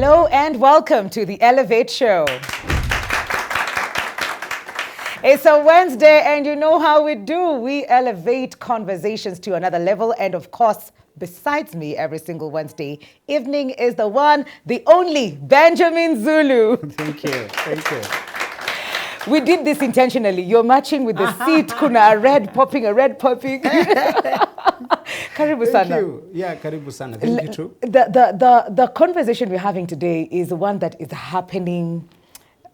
Hello and welcome to the Elevate Show. It's a Wednesday and you know how we do. We elevate conversations to another level, and of course, besides me every single Wednesday evening is the one, the only Benjamin Zulu. Thank you. Thank you. We did this intentionally. You're matching with the seat, kuna a red popping. Karibu sana. Thank you. Yeah, karibu sana. Thank you too. The conversation we're having today is one that is happening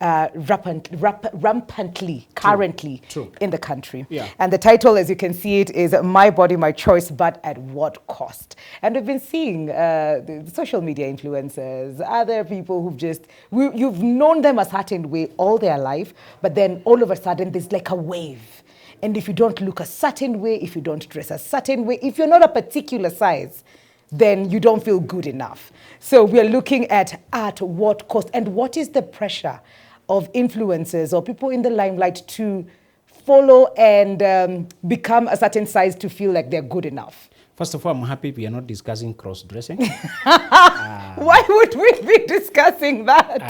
rampantly currently True. in the country. Yeah. And the title, as you can see it, is My Body, My Choice, but at what cost? And we've been seeing the social media influencers, other people who've you've known them a certain way all their life, but then all of a sudden there's like a wave. And if you don't look a certain way, if you don't dress a certain way, if you're not a particular size, then you don't feel good enough. So we're looking at what cost, and what is the pressure of influencers or people in the limelight to follow and become a certain size to feel like they're good enough. First of all, I'm happy we are not discussing cross-dressing. Why would we be discussing that?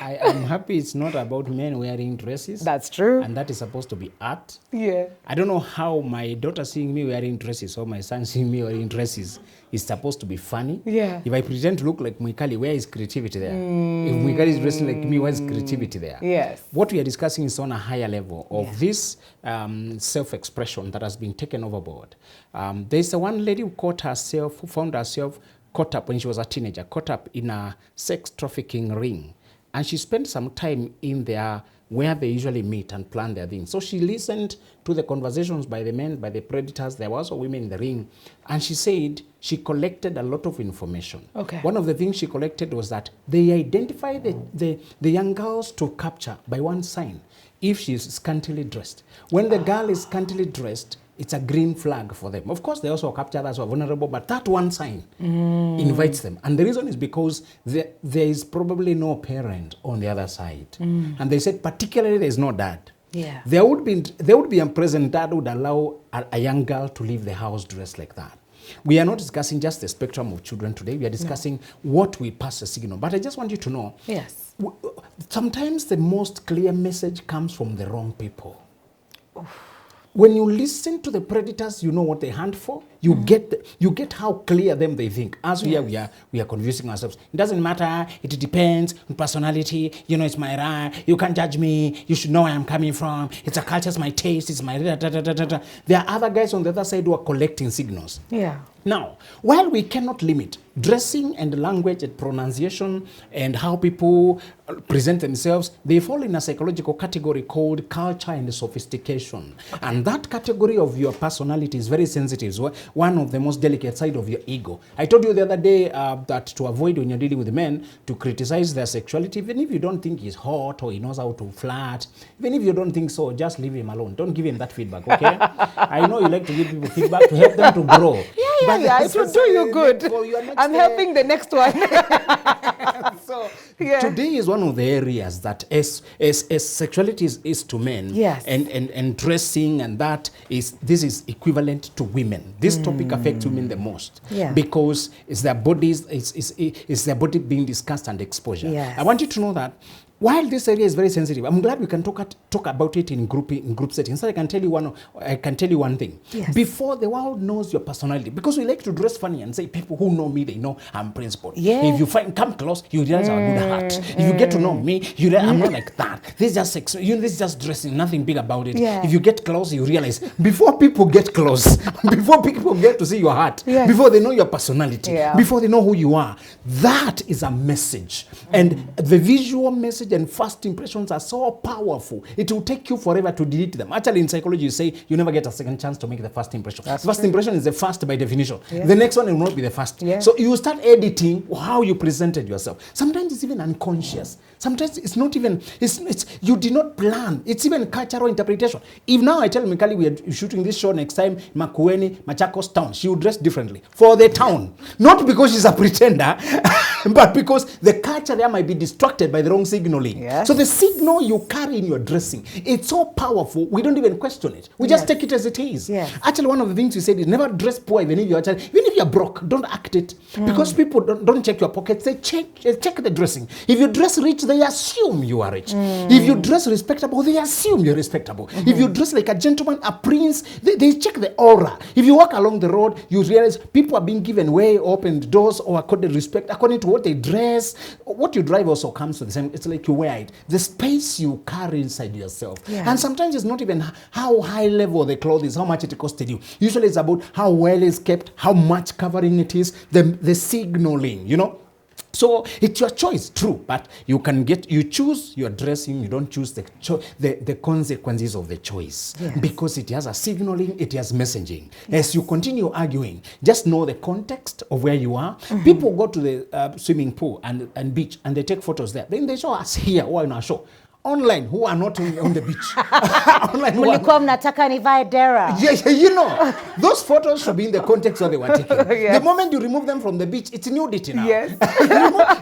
I'm happy it's not about men wearing dresses. That's true. And that is supposed to be art. Yeah. I don't know how my daughter seeing me wearing dresses or my son seeing me wearing dresses is supposed to be funny. Yeah. If I pretend to look like Mwikali, where is creativity there? If Mwikali is dressing like me, where is creativity there? Yes. What we are discussing is on a higher level of this self-expression that has been taken overboard. There's one lady who found herself caught up when she was a teenager, caught up in a sex trafficking ring. And she spent some time in there where they usually meet and plan their things. So she listened to the conversations by the men, by the predators. There were also women in the ring. And she said she collected a lot of information. Okay. One of the things she collected was that they identify the young girls to capture by one sign, if she is scantily dressed. When the girl is scantily dressed, it's a green flag for them. Of course, they also capture others who are vulnerable, but that one sign invites them. And the reason is because there is probably no parent on the other side. And they said particularly there is no dad. Yeah. There would be a present dad who would allow a young girl to leave the house dressed like that. We are not discussing just the spectrum of children today. We are discussing what we pass a signal. But I just want you to know, Yes. Sometimes the most clear message comes from the wrong people. Oof. When you listen to the predators, you know what they hunt for. You get how clear them they think. As we are confusing ourselves. It doesn't matter. It depends on personality. You know, it's my right. You can't judge me. You should know where I'm coming from. It's a culture. It's my taste. It's my da. There are other guys on the other side who are collecting signals. Yeah. Now, while we cannot limit dressing and language and pronunciation and how people present themselves, they fall in a psychological category called culture and sophistication. Okay. And that category of your personality is very sensitive. So one of the most delicate side of your ego. I told you the other day that to avoid when you're dealing with men, to criticize their sexuality, even if you don't think he's hot or he knows how to flirt, even if you don't think so, just leave him alone. Don't give him that feedback, okay? I know you like to give people feedback to help them to grow. Yeah, it will do you good. I'm helping the next one. So today is one of the areas that as sexuality is to men, yes, and dressing and this is equivalent to women. This topic affects women the most, because it's their bodies, it's their body being discussed and exposure. Yes. I want you to know that while this area is very sensitive, I'm glad we can talk about it in group settings. So I can tell you one thing. Yes. Before the world knows your personality, because we like to dress funny and say people who know me, they know I'm principled. Yeah. If you come close, you realize I'm a good heart. If you get to know me, you realize I'm not like that. This is just sex. This is just dressing, nothing big about it. Yeah. If you get close, you realize before people get close, before people get to see your heart, before they know your personality, before they know who you are, that is a message. And the visual message and first impressions are so powerful. It will take you forever to delete them. Actually, in psychology, you say you never get a second chance to make the first impression. First impression is the first by definition. Yeah. The next one will not be the first. Yeah. So you start editing how you presented yourself. Sometimes it's even unconscious. Sometimes it's not even, it's you did not plan. It's even cultural interpretation. If now I tell Mikali we are shooting this show next time, Makueni, Machakos town, she will dress differently for the town. Not because she's a pretender, But because the culture there might be distracted by the wrong signaling. Yes. So the signal you carry in your dressing, it's so powerful, we don't even question it. We just take it as it is. Yes. Actually, one of the things you said is never dress poor even if you're broke. Don't act it. Because people don't check your pockets, they check the dressing. If you dress rich, they assume you are rich. If you dress respectable, they assume you're respectable. If you dress like a gentleman, a prince, they check the aura. If you walk along the road, you realize people are being given way, opened doors, or according respect, according to what they dress. What you drive also comes to the same. It's like you wear it. The space you carry inside yourself. Yeah. And sometimes it's not even how high level the clothes is, how much it costed you. Usually it's about how well it's kept, how much covering it is, the signaling, you know. So it's your choice, true, but you choose your dressing, you don't choose the consequences of the choice. Yes. Because it has a signaling, it has messaging. As you continue arguing, just know the context of where you are. People go to the swimming pool and beach and they take photos there. Then they show us here or in our show. Online, who are not on the beach. Online, Mlikuwa mnataka nivae dera. Yeah, you know, those photos should be in the context where they were taken. Yes. The moment you remove them from the beach, it's nudity now. Yes.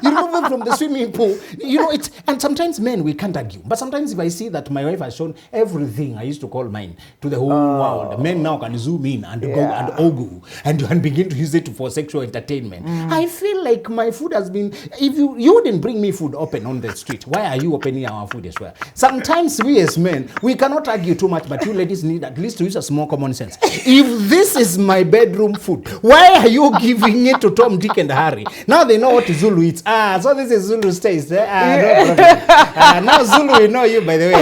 you remove them from the swimming pool. You know, and sometimes men, we can't argue. But sometimes if I see that my wife has shown everything I used to call mine to the whole world, men now can zoom in and go and ogle and begin to use it for sexual entertainment. I feel like my food has been, if you wouldn't bring me food open on the street, why are you opening our food as well? Sometimes we as men, we cannot argue too much, but you ladies need at least to use a small common sense. If this is my bedroom food, why are you giving it to Tom, Dick, and Harry? Now they know what Zulu eats. So this is Zulu taste. No problem. Now Zulu, we know you, by the way.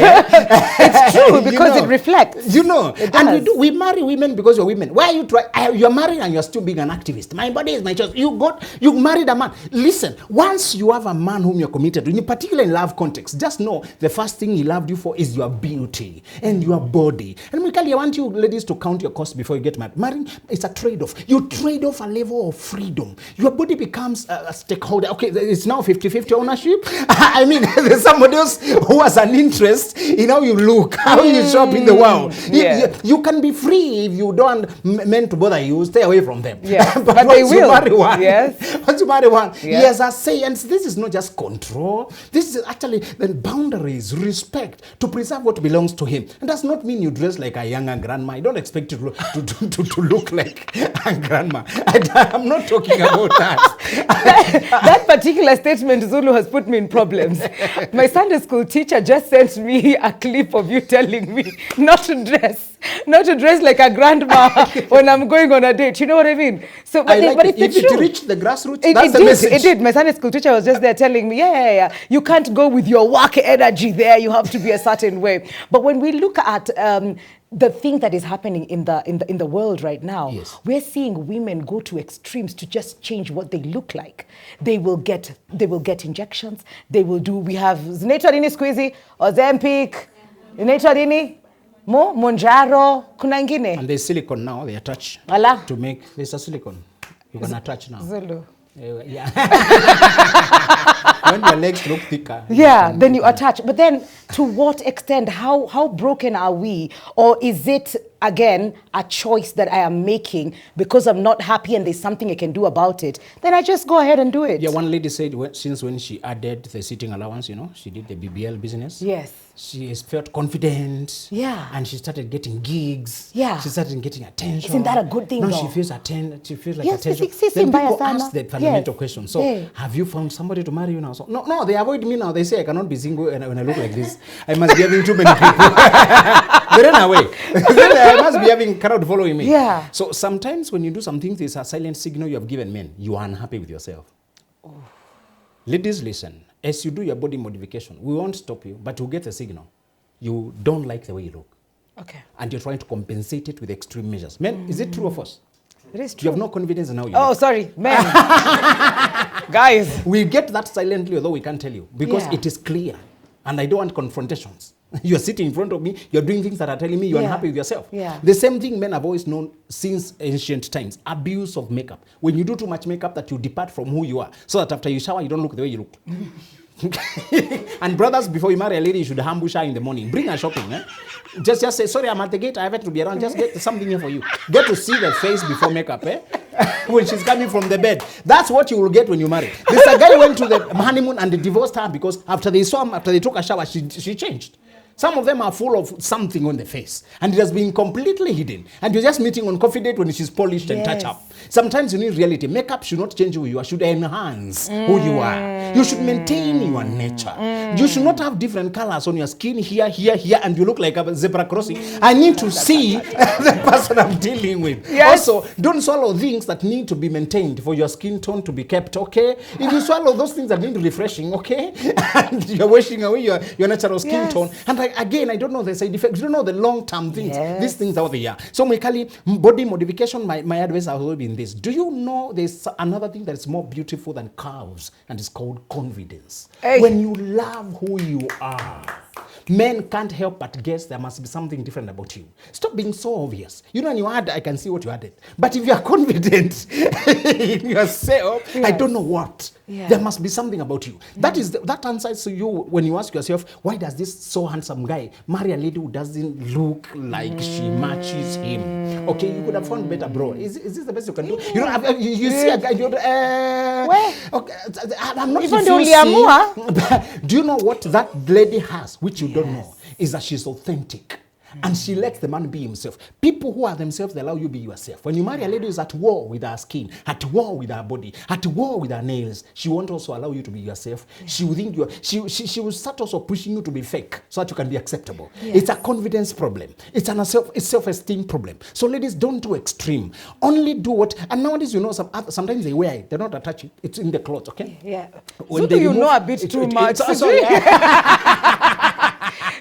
It's true, because it reflects. You know, it and we marry women because you're women. Why are you trying? You're married and you're still being an activist. My body is my choice. You married a man. Listen, once you have a man whom you're committed to, in particular in love context, just know the first thing he loved you for is your beauty and your body. And Mikali, I want you ladies to count your cost before you get married. Marrying is a trade-off. You trade off a level of freedom. Your body becomes a stakeholder. Okay, it's now 50-50 ownership. I mean, there's somebody else who has an interest in how you look, how you show up in the world. Yeah. You can be free if you don't want men to bother you. Stay away from them. Yeah. but they once will. You marry one, Yes. once you marry one, he Yes. has a say. And this is not just control. This is actually the boundaries, respect, to preserve what belongs to him. And does not mean you dress like a younger grandma. I don't expect you to look like a grandma. I'm not talking about that. That particular statement, Zulu, has put me in problems. My Sunday school teacher just sent me a clip of you telling me not to dress like a grandma when I'm going on a date. You know what I mean? So, but if it reached the grassroots, that's the message. It did. My Sunday school teacher was just there telling me, yeah. You can't go with your work energy there. You have to be a certain way. But when we look at the thing that is happening in the world right now, yes. We're seeing women go to extremes to just change what they look like. They will get injections. They will do. We have zinaitwa nini squeezy, Ozempic, inaitwa nini, Monjaro, kuna ingine. And there's silicone now. They attach Ala. to make. There's a silicone you can attach now. Zulu. Yeah. When your legs look thicker. Then you attach. But then, to what extent? How broken are we? Or is it, again, a choice that I am making because I'm not happy and there's something I can do about it? Then I just go ahead and do it. Yeah, one lady said since when she added the sitting allowance, she did the BBL business. Yes. She has felt confident. Yeah. And she started getting gigs. Yeah. She started getting attention. Isn't that a good thing, No, though? she feels like Yes, attention. si Then mbaya people sana. ask the fundamental Yes. question. So, Yeah. have you found somebody to marry you now? So, no, they avoid me now. They say I cannot be single when I look like this. I must be having too many people. They run away. I must be having crowd following me. Yeah. So sometimes when you do some things, it's a silent signal you have given men. You are unhappy with yourself. Oh. Ladies, listen. As you do your body modification, we won't stop you, but you get a signal. You don't like the way you look. Okay. And you're trying to compensate it with extreme measures. Men, is it true or false? It is You true. have no confidence in how you Oh, look. sorry, men. Guys. We get that silently, although we can't tell you, because Yeah. it is clear. And I don't want confrontations. You're sitting in front of me, you're doing things that are telling me you're unhappy with yourself. Yeah. The same thing men have always known since ancient times, abuse of makeup. When you do too much makeup, that you depart from who you are, so that after you shower, you don't look the way you look. And brothers, before you marry a lady, you should ambush her in the morning. Bring her shopping. Just say, sorry, I'm at the gate. I have to be around. Just get something here for you. Get to see the face before makeup. when she's coming from the bed. That's what you will get when you marry. This guy went to the honeymoon and they divorced her because after they saw him, after they took a shower, she changed. Some of them are full of something on the face, and it has been completely hidden. And you're just meeting on coffee date when she's polished and touch up. Sometimes you need reality. Makeup should not change who you are, should enhance who you are. You should maintain your nature. You should not have different colors on your skin here, and you look like a zebra crossing. I need to see the person I'm dealing with. Yes. Also, don't swallow things that need to be maintained for your skin tone to be kept, okay? If you swallow those things that need refreshing, okay? And you're washing away your natural skin tone. And again, I don't know the side effects. You don't know the long-term things. These things out there. So, Mikali, body modification, my advice has always been this. Do you know there's another thing that is more beautiful than curves, and it's called confidence? Hey. When you love who you are, men can't help but guess there must be something different about you. Stop being so obvious. You know, when you add, I can see what you added. But if you are confident in yourself, I don't know what. There must be something about you. That is that answers to you when you ask yourself, why does this so handsome guy marry a lady who doesn't look like she matches him? Okay, you could have found better, bro. Is this the best you can do? You know, you see a guy, okay, I'm not refusing. Do you know what that lady has, which you don't know, is that she's authentic. And she lets the man be himself. People who are themselves, they allow you to be yourself. When you marry a lady who's at war with her skin, at war with her body, at war with her nails, she won't also allow you to be yourself. She will think she will start also pushing you to be fake so that you can be acceptable. It's a confidence problem. It's a self-esteem problem. So ladies, don't do extreme. Only do what, and nowadays, you know, sometimes they wear it. They're not attached. It's in the clothes, okay? Yeah. So do you know a bit too much?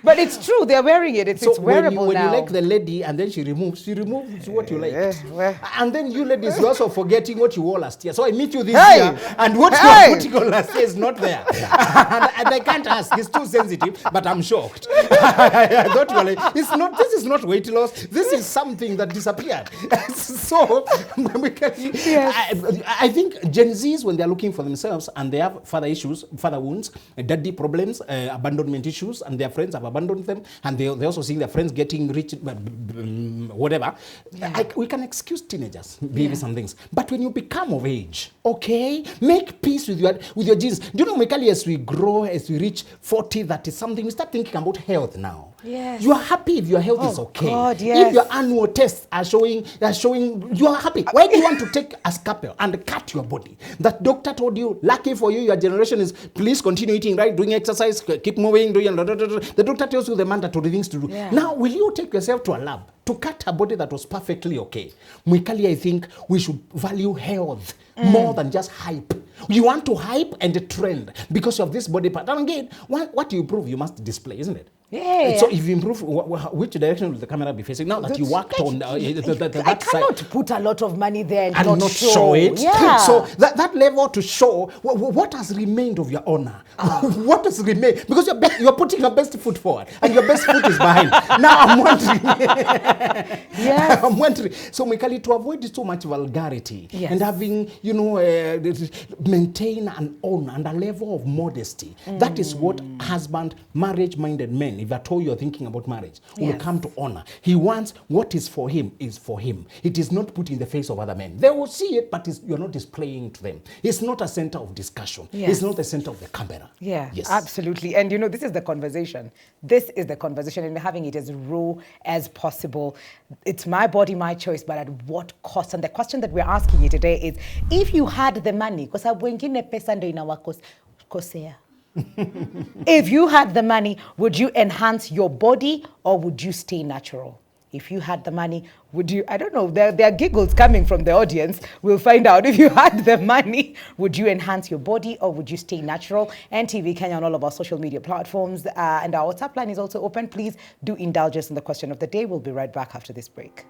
But it's true, they're wearing it. It's wearable when now. You like the lady and then she removes what you like. And then you ladies, you're also forgetting what you wore last year. So I meet you this year and what you are putting on last year is not there. and I can't ask, it's too sensitive, but I'm shocked. Don't worry. This is not weight loss. This is something that disappeared. So, I think Gen Zs, when they're looking for themselves and they have father wounds, daddy problems, abandonment issues, and their friends have abandoned them, and they also see their friends getting rich, whatever. We can excuse teenagers behaving some things, but when you become of age, okay, make peace with your genes. Do you know, Mikali, as we grow, as we reach 40, that is something, we start thinking about health now. Yes. You are happy if your health is okay. God, yes. If your annual tests are showing you are happy. Why do you want to take a scalpel and cut your body? That doctor told you, lucky for you, your generation is, please continue eating right, doing exercise, keep moving, doing. The doctor tells you the mandatory things to do. Now, will you take yourself to a lab to cut a body that was perfectly okay? Mwikali, I think we should value health more than just hype. You want to hype and trend because of this body part. And again, what you prove, you must display, isn't it? Yeah. So if you improve, which direction will the camera be facing? Now that you worked on that I cannot side, put a lot of money there and not show it. Yeah. So that level to show what has remained of your honor. What has remained? Because you're putting your best foot forward and your best foot is behind. Now I'm wondering. Yes. I'm wondering. So Mikali, to avoid too much vulgarity and having, maintain an honor and a level of modesty. That is what marriage-minded men, if at all you're thinking about marriage, will come to honor. He wants what is for him is for him. It is not put in the face of other men. They will see it, but you're not displaying to them. It's not a center of discussion. It's not the center of the camera. Yeah, absolutely. And this is the conversation. This is the conversation, and having it as raw as possible. It's my body, my choice, but at what cost? And the question that we're asking you today is, if you had the money, because wengine pesa ndo inawakosea. If you had the money, would you enhance your body or would you stay natural? If you had the money, would you, I don't know, there are giggles coming from the audience. We'll find out. If you had the money, would you enhance your body or would you stay natural? NTV Kenya on all of our social media platforms. And our WhatsApp line is also open. Please do indulge us in the question of the day. We'll be right back after this break.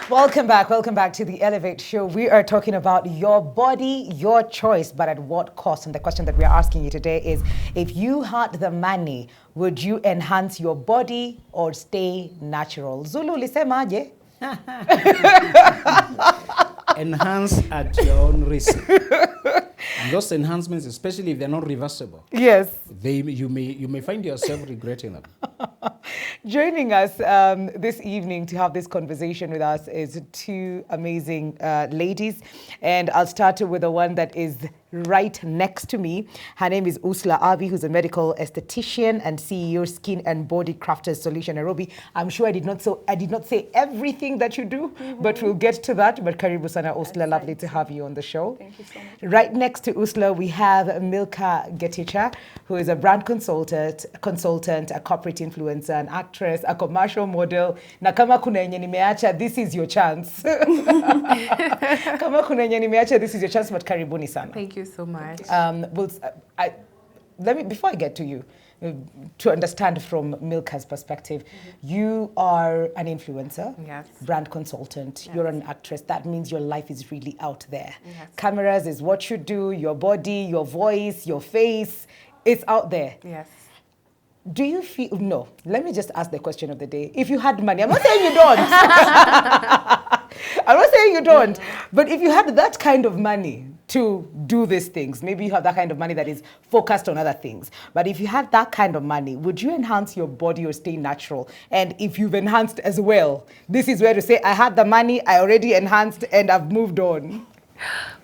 Welcome back to the Elevate Show. We are talking about your body, your choice, but at what cost? And the question that we are asking you today is, if you had the money, would you enhance your body or stay natural? Zulu, lisemaje? enhance at your own risk. And those enhancements, especially if they're not reversible, yes, you may find yourself regretting them. Joining us this evening to have this conversation with us is two amazing ladies. And I'll start with the one that is right next to me. Her name is Usla Abi, who's a medical esthetician and CEO, Skin and Body Crafters Solution Nairobi. I'm sure I did not say everything that you do, but we'll get to that. But karibu sana, Usla. Lovely to have you on the show. Thank you so much. Right next to Usla, we have Milka Geticha, who is a brand consultant, a corporate influencer, an actress, a commercial model. Na kama kuna yenye nimeacha, this is your chance. Kama kuna yenye nimeacha, this is your chance, but karibuni sana. Thank you so much. Before I get to you, to understand from Milka's perspective, you are an influencer, yes, brand consultant, yes, you're an actress. That means your life is really out there. Yes. Cameras is what you do, your body, your voice, your face, it's out there. Yes. Do you feel, no, let me just ask the question of the day. If you had money, I'm not saying you don't. I'm not saying you don't, but if you had that kind of money to do these things, maybe you have that kind of money that is focused on other things, but if you had that kind of money, would you enhance your body or stay natural? And if you've enhanced as well, this is where to say, I had the money, I already enhanced, and I've moved on.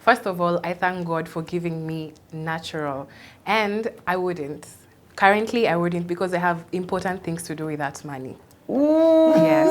First of all, I thank God for giving me natural, and I wouldn't. Currently, I wouldn't, because I have important things to do with that money. Ooh. Yes.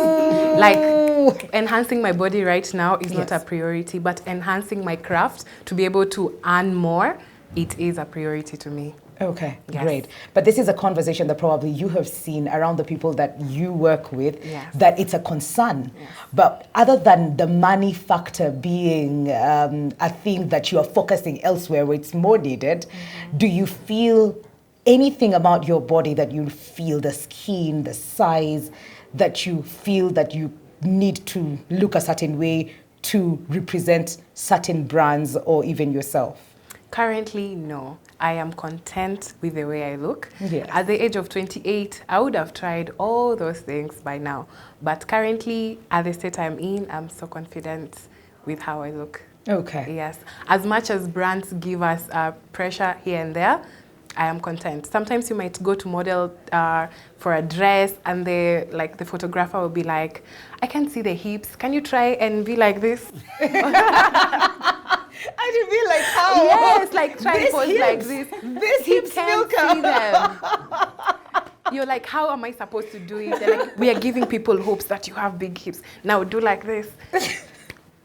Like enhancing my body right now is not a Yes. priority, but enhancing my craft to be able to earn more, it is a priority to me. Okay, Yes. great. But this is a conversation that probably you have seen around the people that you work with, Yes. that it's a concern. Yes. But other than the money factor being a thing that you are focusing elsewhere where it's more needed, do you feel anything about your body that you feel, the skin, the size, that you feel that you need to look a certain way to represent certain brands or even yourself? Currently, no. I am content with the way I look. Yes. At the age of 28, I would have tried all those things by now. But currently, at the state I'm in, I'm so confident with how I look. Okay. Yes. As much as brands give us pressure here and there, I am content. Sometimes you might go to model for a dress and the photographer will be like, I can see the hips. Can you try and be like this? I should be like, how? Yes, like try and This pose hips, like this. This He hips, can't Milka. see them. You're like, how am I supposed to do it? They're like, we are giving people hopes that you have big hips. Now do like this.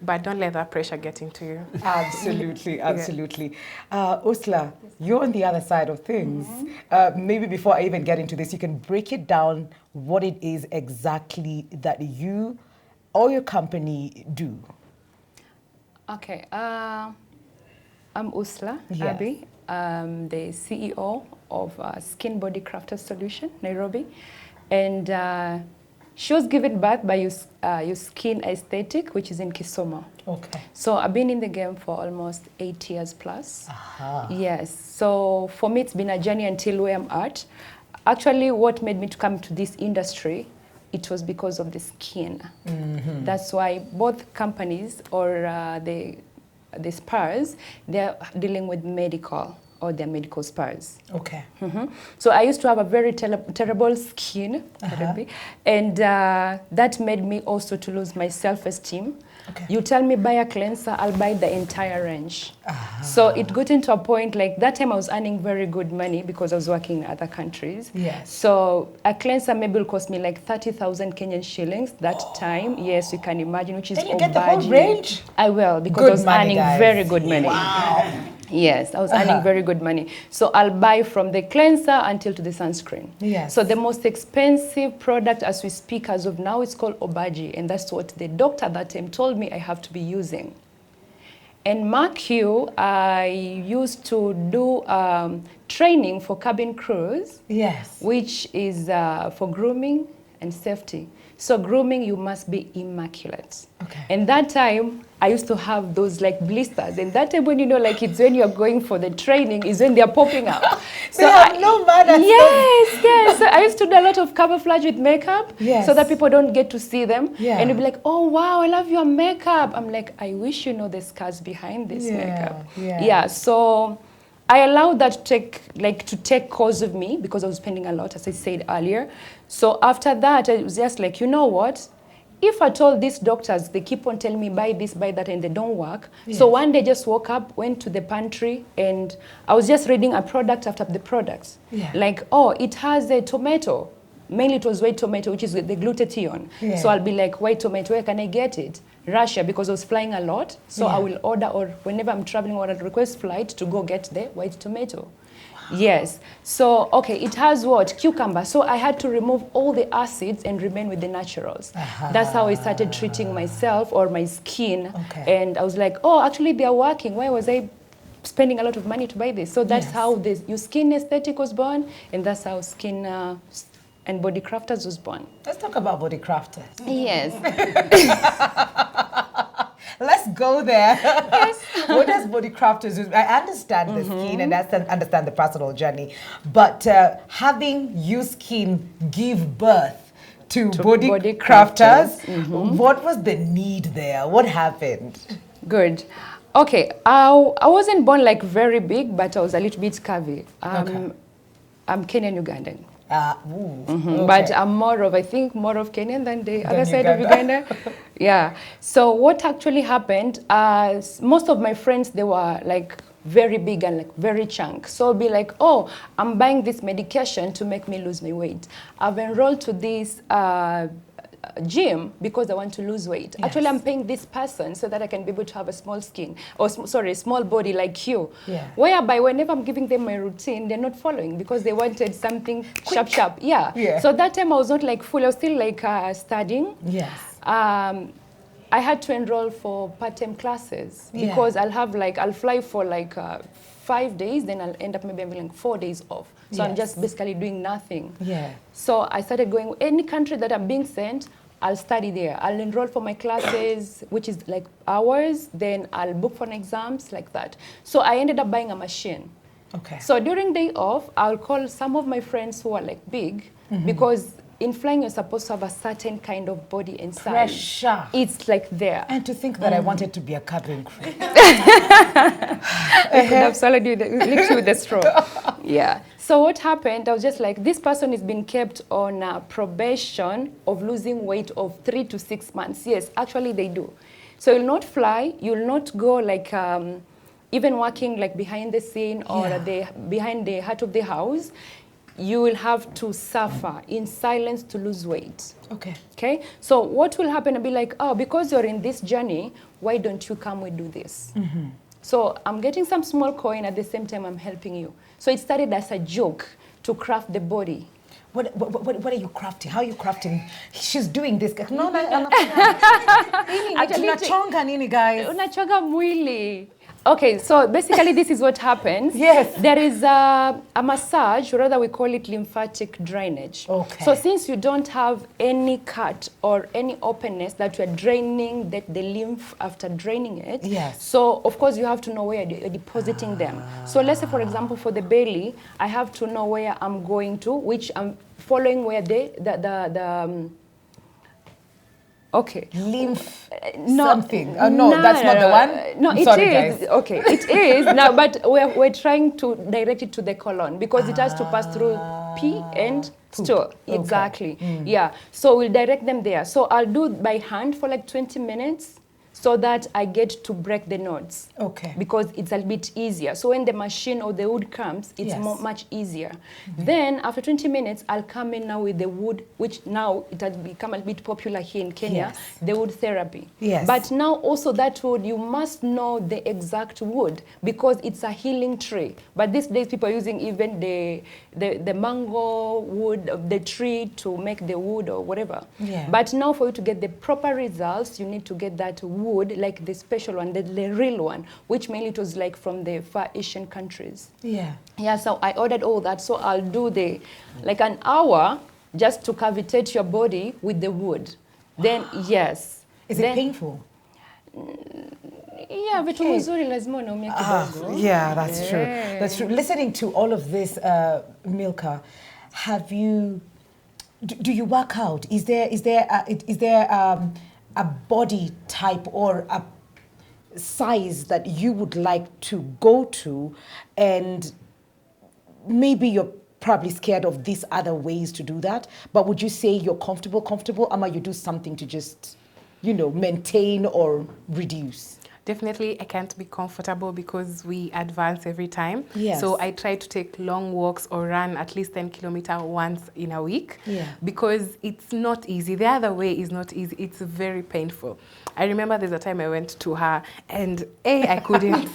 But don't let that pressure get into you. Absolutely, absolutely. Usla, you're on the other side of things. Maybe before I even get into this, you can break it down what it is exactly that you or your company do. Okay, I'm Usla Yes. Abi. I'm the CEO of Skin Body Crafters Solution, Nairobi. And she was given birth by your Skin Aesthetic, which is in Kisumu. Okay. So I've been in the game for almost 8 years plus. Aha. Yes, so for me it's been a journey until where I'm at. Actually, what made me to come to this industry, it was because of the skin. Mm-hmm. That's why both companies or the spas, they're dealing with medical or their medical spas. Okay. So I used to have a very terrible skin, and that made me also to lose my self-esteem. Okay. You tell me buy a cleanser, I'll buy the entire range. So it got into a point like that time I was earning very good money because I was working in other countries. Yes. So a cleanser maybe will cost me like 30,000 Kenyan shillings that time. Yes, you can imagine, which is Then you get the whole range? I will, because Good I was money, earning guys. very good money. Wow. Yes, I was earning very good money. So I'll buy from the cleanser until to the sunscreen. Yes. So the most expensive product as we speak as of now is called Obaji, and that's what the doctor that time told me I have to be using. And mark you, I used to do training for cabin crews, Yes. which is for grooming and safety. So grooming, you must be immaculate. Okay. And that time, I used to have those like blisters. And that time when it's when you're going for the training is when they're popping up. They have no manners. Yes. So I used to do a lot of camouflage with makeup so that people don't get to see them. Yeah. And you'll be like, oh, wow, I love your makeup. I'm like, I wish you know the scars behind this makeup. Yeah. So I allowed that to take course of me because I was spending a lot, as I said earlier. So after that, I was just like, you know what? If I told these doctors, they keep on telling me buy this, buy that, and they don't work. Yes. So one day, just woke up, went to the pantry, and I was just reading a product after the products. Yeah. Like, oh, it has a tomato. Mainly it was white tomato, which is the glutathione. Yeah. So I'll be like, white tomato, where can I get it? Russia, because I was flying a lot. So I will order, or whenever I'm traveling, or I'll request flight to go get the white tomato. Wow. Yes. So, okay, it has what? Cucumber. So I had to remove all the acids and remain with the naturals. That's how I started treating myself or my skin. Okay. And I was like, oh, actually they are working. Why was I spending a lot of money to buy this? So that's how your skin aesthetic was born, and that's how skin and Body Crafters was born. Let's talk about Body Crafters. Yes. Let's go there. Yes. What does Body Crafters do? I understand the skin and I understand the personal journey, but having your skin give birth to Body Crafters, what was the need there? What happened? Good. Okay, I wasn't born like very big, but I was a little bit curvy. I'm Kenyan Ugandan. Okay. But I'm more of Kenyan than the other side of Uganda. Yeah. So what actually happened, most of my friends, they were like very big and like very chunk. So I'll be like, oh, I'm buying this medication to make me lose my weight. I've enrolled to this gym because I want to lose weight. Yes. Actually, I'm paying this person so that I can be able to have a small skin, or a small body like you. Yeah. Whereby whenever I'm giving them my routine, they're not following because they wanted something sharp. Yeah. So that time I was not like full, I was still like studying. Yes. I had to enroll for part-time classes because I'll fly for like 5 days, then I'll end up maybe having like 4 days off. So I'm just basically doing nothing. Yeah. So I started going, any country that I'm being sent, I'll study there. I'll enroll for my classes, which is like hours, then I'll book for exams, like that. So I ended up buying a machine. Okay. So during day off, I'll call some of my friends who are like big, because in flying, you're supposed to have a certain kind of body and size. Pressure. It's like there. And to think that I wanted to be a cabin crew. I could have swallowed you with the straw. Yeah. So what happened, I was just like, this person is being kept on probation of losing weight of 3 to 6 months. Yes, actually they do. So you'll not fly, you'll not go like, even working like behind the scene or behind the heart of the house. You will have to suffer in silence to lose weight. Okay. So what will happen? I'll be like, oh, because you're in this journey, why don't you come we do this? So I'm getting some small coin at the same time I'm helping you. So it started as a joke to craft the body. What are you crafting? How are you crafting? She's doing this. No, tunachonga nini, guys? Unachonga mwili. Okay, so basically this is what happens. Yes. There is a massage, or rather we call it lymphatic drainage. Okay. So since you don't have any cut or any openness that you're draining the lymph after draining it. Yes. So of course you have to know where you're depositing them. So let's say for example for the belly, I have to know where I'm going to, which I'm following where okay. Lymph something. No, that's not the one? No, it is. Guys. Okay, it is. Now, but we're trying to direct it to the colon because it has to pass through pee and stool. Okay. Exactly. Yeah. So we'll direct them there. So I'll do it by hand for like 20 minutes so that I get to break the knots. Okay. Because it's a bit easier. So when the machine or the wood comes, it's much easier. Then after 20 minutes, I'll come in now with the wood, which now it has become a bit popular here in Kenya, the wood therapy. Yes. But now also that wood, you must know the exact wood because it's a healing tree. But these days people are using even the mango wood of the tree to make the wood or whatever. Yeah. But now for you to get the proper results, you need to get that wood, like the special one, the real one, which mainly it was like from the Far Asian countries. Yeah. Yeah, so I ordered all that. So I'll do like an hour just to cavitate your body with the wood. Then yes. Is it painful? Yeah, vitu mzuri lazima unaumia kidogo. Yeah, that's true. That's true. Listening to all of this, Milka, have you? Do you work out? Is there a body type or a size that you would like to go to, and maybe you're probably scared of these other ways to do that, but would you say you're comfortable, or you do something to just, maintain or reduce? Definitely, I can't be comfortable because we advance every time. Yes. So I try to take long walks or run at least 10 kilometers once in a week. Yeah. Because it's not easy. The other way is not easy. It's very painful. I remember there's a time I went to her and I couldn't.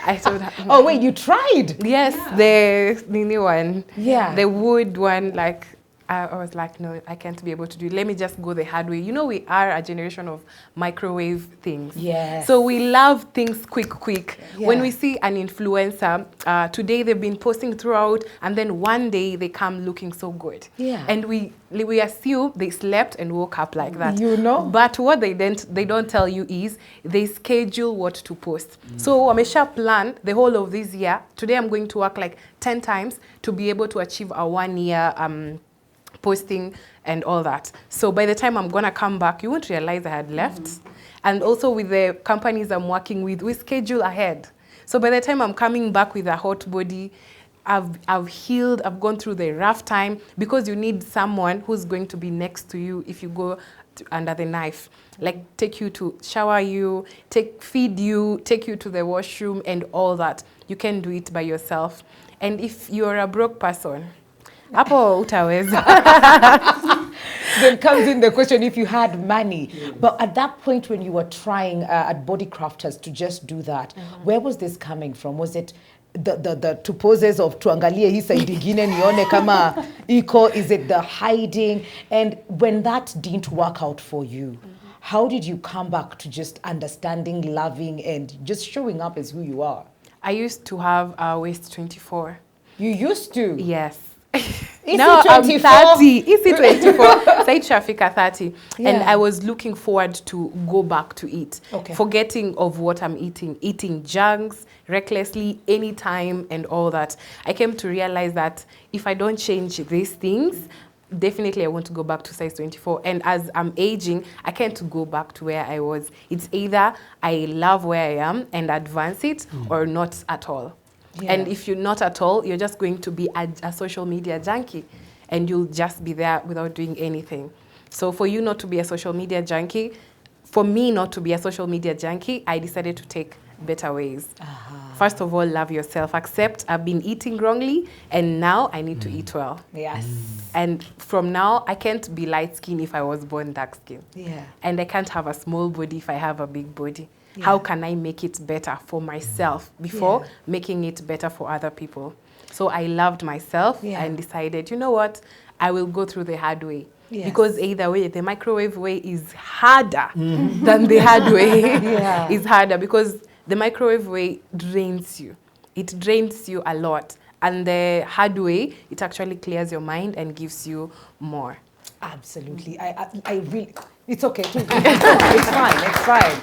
I told her. Oh, wait, you tried? Yes, the mini one. Yeah. The wood one, like, I was like, no, I can't be able to do it. Let me just go the hard way. We are a generation of microwave things. Yes. So we love things quick. Yeah. When we see an influencer, today they've been posting throughout, and then one day they come looking so good. Yeah. And we assume they slept and woke up like that. But what they don't tell you is they schedule what to post. So wamesha plan the whole of this year. Today I'm going to work like 10 times to be able to achieve a 1 year posting and all that. So by the time I'm gonna come back, you won't realize I had left. And also with the companies I'm working with, we schedule ahead. So by the time I'm coming back with a hot body, I've healed, I've gone through the rough time, because you need someone who's going to be next to you if you go under the knife. Like take you to shower you, feed you, take you to the washroom and all that. You can do it by yourself. And if you're a broke person, hapo utaweza. Then comes in the question if you had money. But at that point when you were trying at Body Crafters to just do that, where was this coming from? Was it the two poses of tuangalie hii side ingine nione kama iko? Is it the hiding? And when that didn't work out for you, how did you come back to just understanding, loving, and just showing up as who you are? I used to have a waist 24. You used to? Yes. Now I'm 30. Is it 24? Say traffic at 30. Yeah. And I was looking forward to go back to eat. Okay. Forgetting of what I'm eating junks recklessly anytime and all that. I came to realize that if I don't change these things, definitely I want to go back to size 24. And as I'm aging, I can't go back to where I was. It's either I love where I am and advance it or not at all. Yeah. And if you're not at all, you're just going to be a social media junkie, and you'll just be there without doing anything. So for you not to be a social media junkie, for me not to be a social media junkie, I decided to take better ways. First of all, love yourself. Accept I've been eating wrongly, and now I need to eat well. Yes. And from now, I can't be light skin if I was born dark skin. Yeah. And I can't have a small body if I have a big body. Yeah. How can I make it better for myself before making it better for other people? So I loved myself and decided, you know what? I will go through the hard way. Yes. Because either way, the microwave way is harder than the hard way. It's harder because the microwave way drains you. It drains you a lot. And the hard way, it actually clears your mind and gives you more. Absolutely. I really, it's okay. It's fine.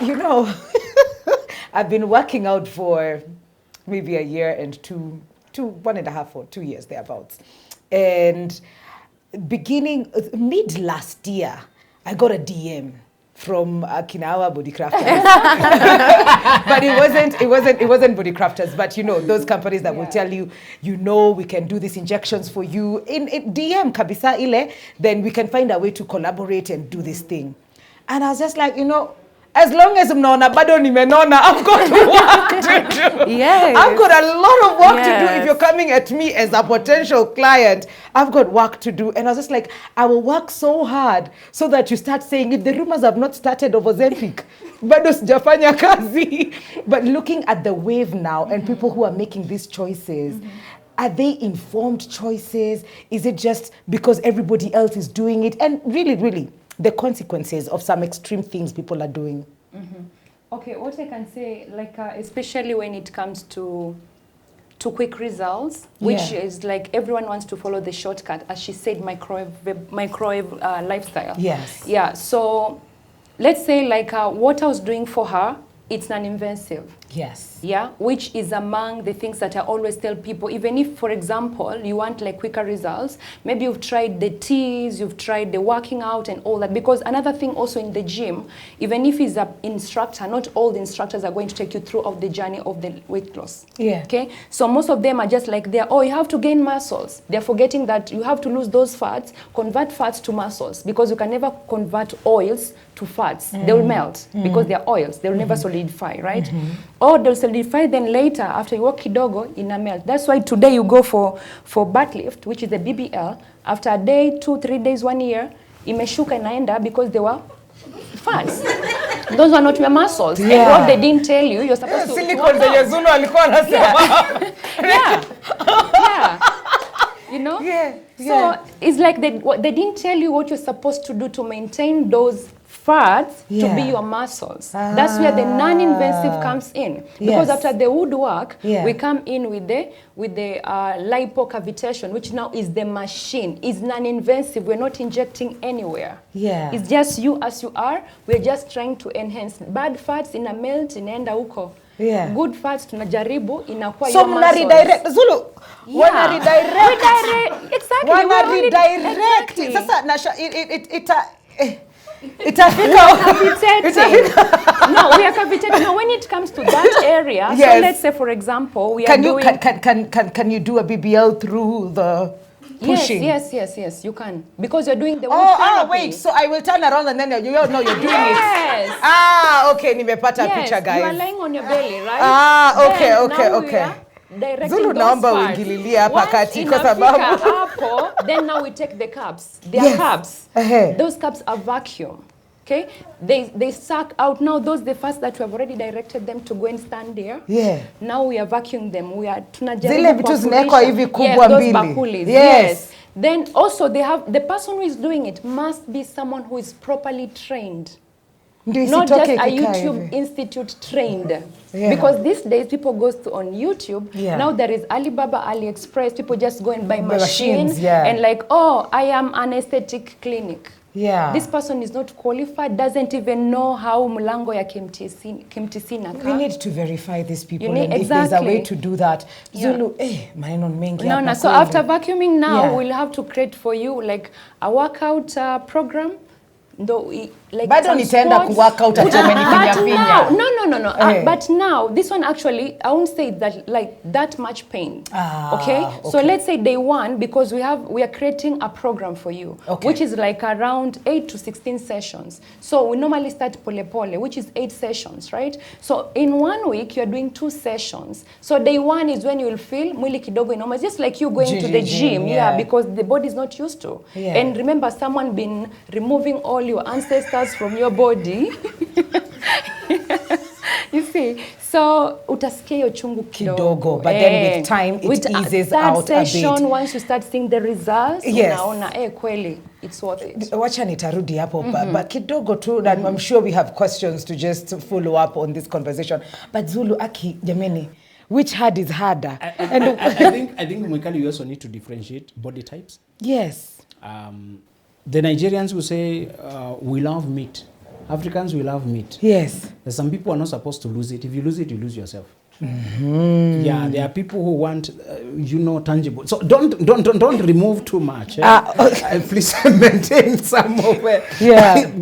You know, I've been working out for maybe a year and 1.5 or 2 years thereabouts. And mid last year, I got a DM from Kinawa Body Crafters. But it wasn't Body Crafters, but those companies that will tell you, we can do these injections for you in DM kabisa ile, then we can find a way to collaborate and do this thing. And I was just like, as long as mnaona bado nimenona, I've got work to do. Yes. I've got a lot of work to do. If you're coming at me as a potential client, I've got work to do. And I was just like, I will work so hard so that you start saying, if the rumors have not started of Ozempic, bado sijafanya kazi. But looking at the wave now and people who are making these choices, are they informed choices? Is it just because everybody else is doing it? And really, the consequences of some extreme things people are doing. Okay, what I can say, especially when it comes to to quick results, which is like everyone wants to follow the shortcut, as she said, microwave lifestyle. Yes. Yeah, so let's say like what I was doing for her, it's non-invasive. Yes. Yeah, which is among the things that I always tell people, even if, for example, you want like quicker results, maybe you've tried the teas, you've tried the working out and all that. Because another thing also in the gym, even if he's an instructor, not all the instructors are going to take you throughout the journey of the weight loss. Yeah. Okay, so most of them are just like oh, you have to gain muscles. They're forgetting that you have to lose those fats, convert fats to muscles, because you can never convert oils to fats. They will melt because they're oils. They will never solidify, right? Or they'll solidify, then later, after you work kidogo, ina melt. That's why today you go for butt lift, which is the BBL. After a day, 2, 3 days, 1 year, imeshuka inaenda because they were fats. Those are not your muscles. And what they didn't tell you, you're supposed to Silicone zenye Zulu alikuwa anasema. Yeah. You know? Yeah. So it's like they didn't tell you what you're supposed to do to maintain those fats to be your muscles. That's where the non-invasive comes in. Because after the woodwork, we come in with the lipocavitation, which now is the machine. It's non-invasive. We're not injecting anywhere. Yeah. It's just you as you are. We're just trying to enhance. Bad fats in a melt inaenda huko. Yeah. Good fats tunajaribu inakuwa so your muscles. redirect Zulu. Wana redirect. Exactly. Wana redirect. Exactly. Sasa itafika. No, we are cavitating. Now, when it comes to that area, so let's say, for example, we are doing... Can you do a BBL through the pushing? Yes, you can. Because you're doing the wood therapy. Wait, so I will turn around and then you're doing it. Yes. Okay, nimepata picture, guys. You are lying on your belly, right? Okay. Zulu naomba uingililie hapa kati kwa sababu hapo, then now we take the cups. They are cups. Those cups are vacuum. Okay? They suck out. Now those the fats that we have already directed them to go and stand there. Yeah. Now we are vacuuming them. We are tunajaribu zile vitu zinawekwa hivi kubwa mbili. Those bakulis. Yes. Then also they have the person who is doing it must be someone who is properly trained. Not just a YouTube institute trained. Because these days people go on YouTube. Now there is Alibaba, AliExpress. People just go and buy machines. And like, oh, I am an aesthetic clinic. This person is not qualified, doesn't even know how mlango ya KMTC. We need to verify these people. And if there's a way to do that. Zulu, maneno mengi. No. So after vacuuming now, we'll have to create for you like a workout program. Like bado nitaenda kuwork out No. But now this one actually I won't say that like that much pain. Okay? So let's say day 1, because we are creating a program for you, which is like around 8 to 16 sessions. So we normally start pole pole, which is 8 sessions, right? So in 1 week you're doing 2 sessions. So day 1 is when you will feel mwili kidogo inoma. It's just like you going to the gym, because the body is not used to. And remember, someone been removing all your ancestors from your body. You see, so utasikia hiyo chungu kidogo, but then with time it eases out a bit. Once you start seeing the results, unaona kweli it's worth it. Wacha nitarudi hapo, but kidogo tu, and I'm sure we have questions to just follow up on this conversation. But Zulu, Aki, jameni, which hard is harder? I think Mwikali, you also need to differentiate body types. Yes. The Nigerians will say, we love meat. Africans, we love meat. Yes. There's some people are not supposed to lose it. If you lose it, you lose yourself. Yeah, there are people who want, tangible. So don't remove too much. Please maintain some of it.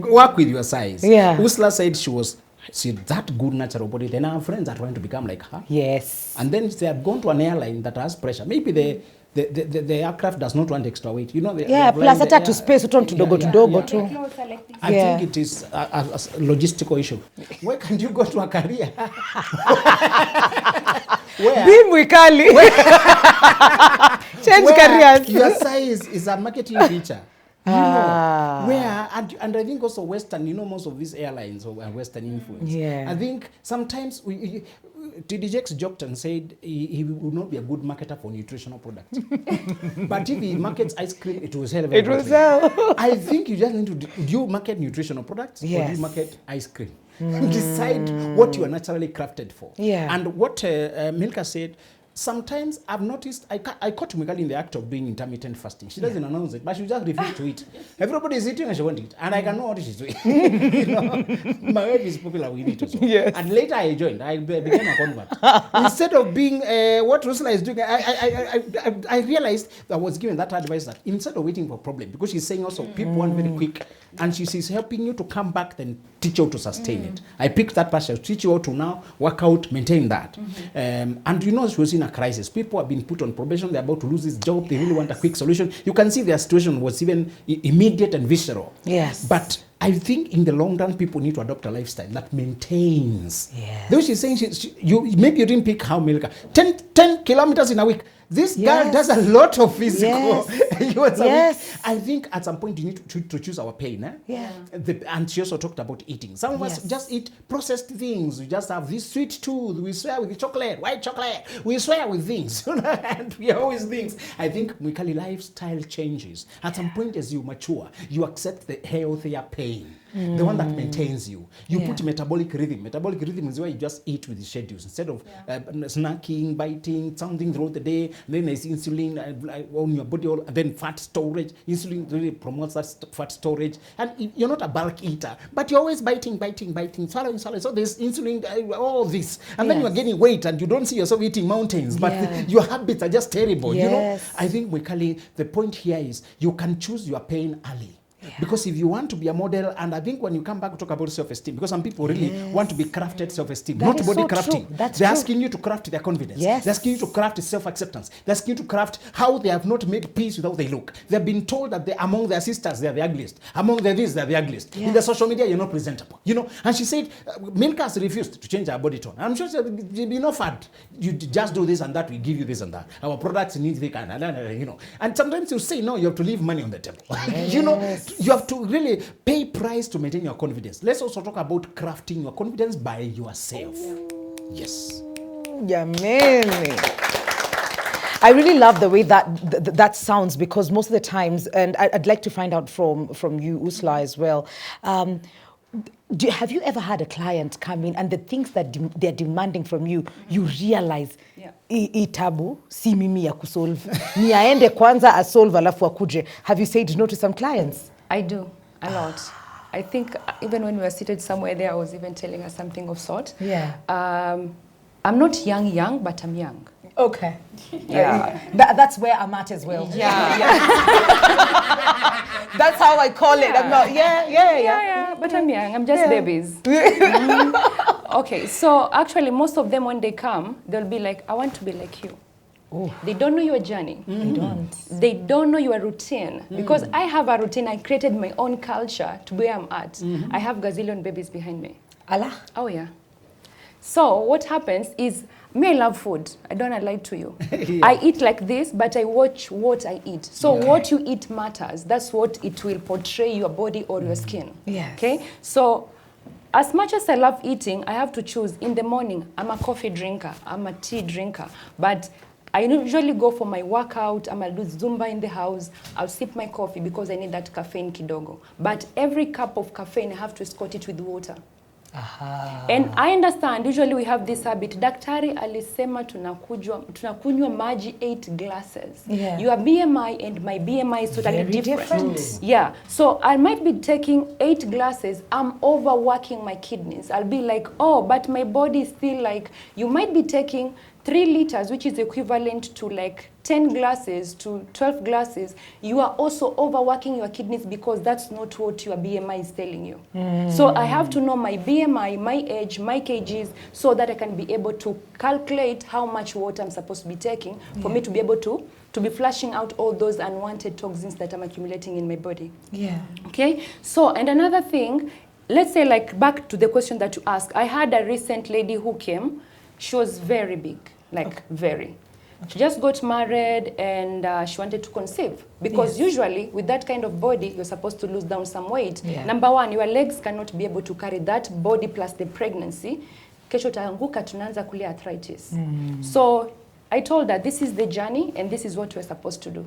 Work with your size. Usla said she had that good natural body. Then her friends are trying to become like her. Yes. And then they have gone to an airline that has pressure. Maybe the aircraft does not want extra weight. Plus hata to space uton tudogo tu. I think it is a logistical issue. Where can you go to a career? Be Mwikali. Change careers. Your size is a marketing feature. Where and I think also Western, most of these airlines are Western influence. I think sometimes TDJX joked and said he would not be a good marketer for nutritional products. But if he markets ice cream, it will sell. It will sell. I think you just need to do you market nutritional products or do you market ice cream? Decide what you are naturally crafted for. And what Milka said, sometimes I've noticed, I caught Mikali in the act of doing intermittent fasting. She doesn't announce it, but she just refuses to eat. Everybody is eating and she won't eat. And I can know what she's doing. You know, my wife is popular with it also. Yes. And later I joined. I became a convert. Instead of being what Rusla is doing, I realized I was given that advice that instead of waiting for problem, because she's saying also people want very quick, and she's helping you to come back, then teach you how to sustain it. I picked that passion, teach you how to now work out, maintain that. And you know, she was in a crisis. People have been put on probation, they're about to lose this job, they really want a quick solution. You can see their situation was even immediate and visceral. Yes. But I think in the long run, people need to adopt a lifestyle that maintains. Yes. Though she's saying, maybe you didn't pick how many, 10 kilometers in a week. This girl does a lot of physical. Yes. I think at some point you need to choose our pain. Yeah. And she also talked about eating. Some of us just eat processed things. We just have this sweet tooth. We swear with chocolate, white chocolate. We swear with things. And we are always things. I think Mikali, lifestyle changes. At some point as you mature, you accept the healthier pain. The one that maintains you. You put metabolic rhythm. Metabolic rhythm is where you just eat with the schedules. Instead of snacking, biting, something throughout the day, then there's insulin on your body, then fat storage. Insulin really promotes that fat storage. And you're not a bulk eater, but you're always biting, swallowing. So there's insulin, all this. And then you're gaining weight and you don't see yourself eating mountains, but your habits are just terrible. You know, I think, Mikali, the point here is you can choose your pain early. Because if you want to be a model, and I think when you come back to talk about self-esteem, because some people really want to be crafted self-esteem, not body crafting. They're asking you to craft their confidence. They're asking you to craft self-acceptance. They're asking you to craft how they have not made peace with how they look. They've been told that among their sisters, they're the ugliest. Among their this, they're the ugliest. In the social media, you're not presentable. You know, and she said, Milka has refused to change her body tone. I'm sure she'll be no fad. You just do this and that, we give you this and that. Our products need this, you know. And sometimes you say, no, you have to leave money on the table. You know, you have to really pay price to maintain your confidence. Let's also talk about crafting your confidence by yourself. Yes. Yamini. I really love the way that sounds, because most of the times, and I'd like to find out from you, Usla, as well. Have you ever had a client come in and the things that they're demanding from you, you realize itabu si mimi ya kusolve, ni aende kwanza asolve alafu akuje? Have you said no to some clients? I do, a lot. I think even when we were seated somewhere there, I was even telling her something of sort. Yeah. I'm not young, but I'm young. Okay. Yeah. That's where I'm at as well. Yeah. That's how I call it. I'm not, Yeah, but I'm young. I'm just babies. Okay, so actually most of them when they come, they'll be like, I want to be like you. Oh. They don't know your journey. They don't know your routine. Because I have a routine. I created my own culture to where I'm at. I have gazillion babies behind me. Allah? Oh, yeah. So what happens is, me, I love food. I don't lie to you. I eat like this, but I watch what I eat. So what you eat matters. That's what it will portray your body or your skin. Yes. Okay? So as much as I love eating, I have to choose. In the morning, I'm a coffee drinker. I'm a tea drinker. But I usually go for my workout. I'm going to do Zumba in the house. I'll sip my coffee because I need that caffeine kidogo. But every cup of caffeine, I have to escort it with water. Aha. And I understand, usually we have this habit. Daktari alisema tunakunywa maji 8 glasses. Yeah. Your BMI and my BMI is totally different. Yeah. So I might be taking 8 glasses. I'm overworking my kidneys. I'll be like, oh, but my body is still like, you might be taking 3 liters, which is equivalent to like 10 glasses to 12 glasses, you are also overworking your kidneys because that's not what your BMI is telling you. So I have to know my BMI, my age, my kgs, so that I can be able to calculate how much water I'm supposed to be taking for me to be able to be flushing out all those unwanted toxins that I'm accumulating in my body. Yeah. Okay? So, and another thing, let's say like back to the question that you asked, I had a recent lady who came, she was very big. Like very. She just got married and she wanted to conceive. Because usually with that kind of body, you're supposed to lose down some weight. Number one, your legs cannot be able to carry that body plus the pregnancy. Kesho utaanguka tunaanza kulia arthritis. So I told her this is the journey and this is what we're supposed to do.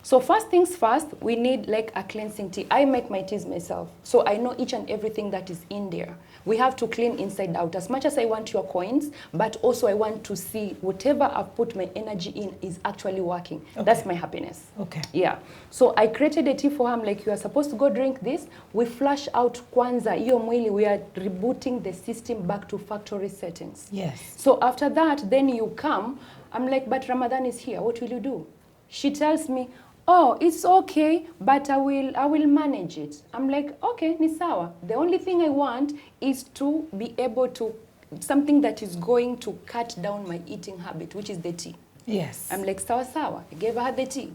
So first things first, we need like a cleansing tea. I make my teas myself, so I know each and everything that is in there. We have to clean inside out. As much as I want your coins, but also I want to see whatever I've put my energy in is actually working. Okay. That's my happiness. Okay. Yeah. So I created a tea for him, like, you are supposed to go drink this. We flush out kwanza, iyo mwili, we are rebooting the system back to factory settings. Yes. So after that, then you come, I'm like, but Ramadan is here, what will you do? She tells me, oh, it's okay, but I will manage it. I'm like, okay, ni sawa. The only thing I want is to be able to, something that is going to cut down my eating habit, which is the tea. Yes. I'm like, sawa sawa. I gave her the tea.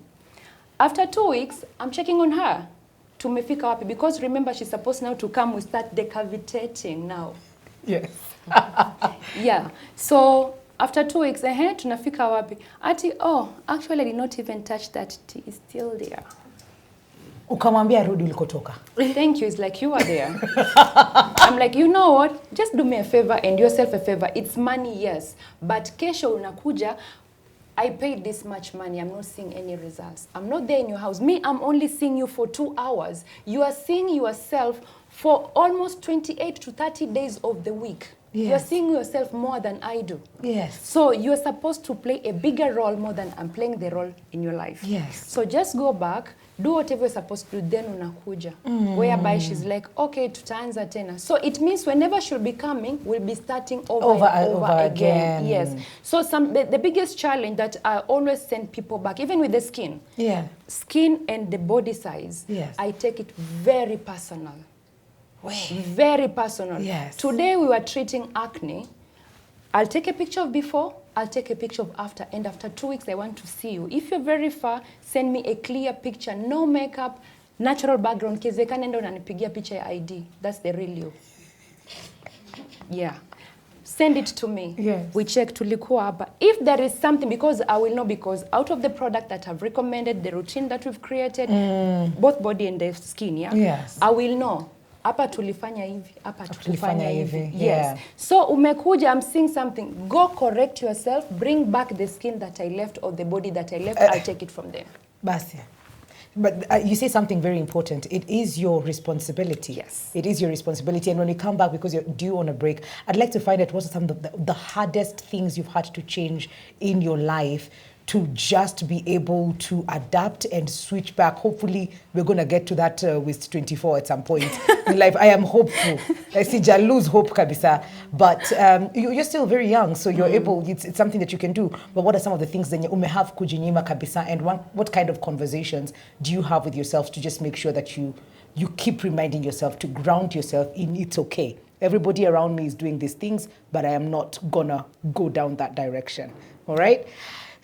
After 2 weeks, I'm checking on her. Tumefika wapi? Because remember, she's supposed now to come, we start decavitating now. Yes. Yeah. So after 2 weeks, tunafika wapi? Ati, oh, actually I did not even touch that tea. It's still there. Ukamwambia rudi ulikotoka. Thank you. It's like, you are there. I'm like, you know what? Just do me a favor and yourself a favor. It's money, yes. But kesho unakuja, I paid this much money. I'm not seeing any results. I'm not there in your house. Me, I'm only seeing you for 2 hours. You are seeing yourself for almost 28 to 30 days of the week. Yes. You're seeing yourself more than I do. Yes. So you're supposed to play a bigger role more than I'm playing the role in your life. Yes. So just go back, do whatever you're supposed to do, then unakuja. Whereby she's like, okay, tutaanza tena. So it means whenever she'll be coming, we'll be starting over again. Yes. So the biggest challenge that I always send people back, even with the skin. Yeah. Skin and the body size. Yes. I take it very personal. Wait. Very personal. Yes. Today we were treating acne. I'll take a picture of before, I'll take a picture of after, and after 2 weeks I want to see you. If you're very far, send me a clear picture, no makeup, natural background. Kezekana ndo unanipigia picha ya ID. That's the real you. Yeah. Send it to me. Yes. We check tulikuwa hapa. If there is something, because I will know, because out of the product that I've recommended, the routine that we've created, both body and the skin, yeah? Yes. I will know. Hapa tulifanya hivi, hapa tulifanya hivi. Yes. Yeah. So umekuja, I'm seeing something. Go correct yourself, bring back the skin that I left or the body that I left. I'll take it from there. Basi. But you say something very important. It is your responsibility. Yes. It is your responsibility. And when you come back, because you're due on a break, I'd like to find out what are some of the hardest things you've had to change in your life to just be able to adapt and switch back. Hopefully, we're going to get to that with 24 at some point in life. I am hopeful. I see ja lose hope kabisa. But you're still very young, so you're able, it's something that you can do. But what are some of the things that you have kujinyima kabisa, and what kind of conversations do you have with yourself to just make sure that you keep reminding yourself to ground yourself in it's okay. Everybody around me is doing these things, but I am not gonna go down that direction. All right?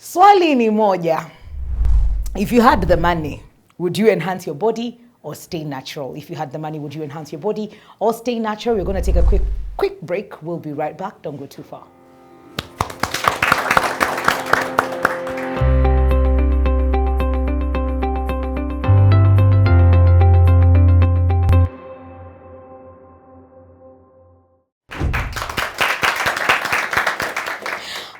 Swali ni moja. If you had the money, would you enhance your body or stay natural? If you had the money, would you enhance your body or stay natural? We're going to take a quick break. We'll be right back. Don't go too far.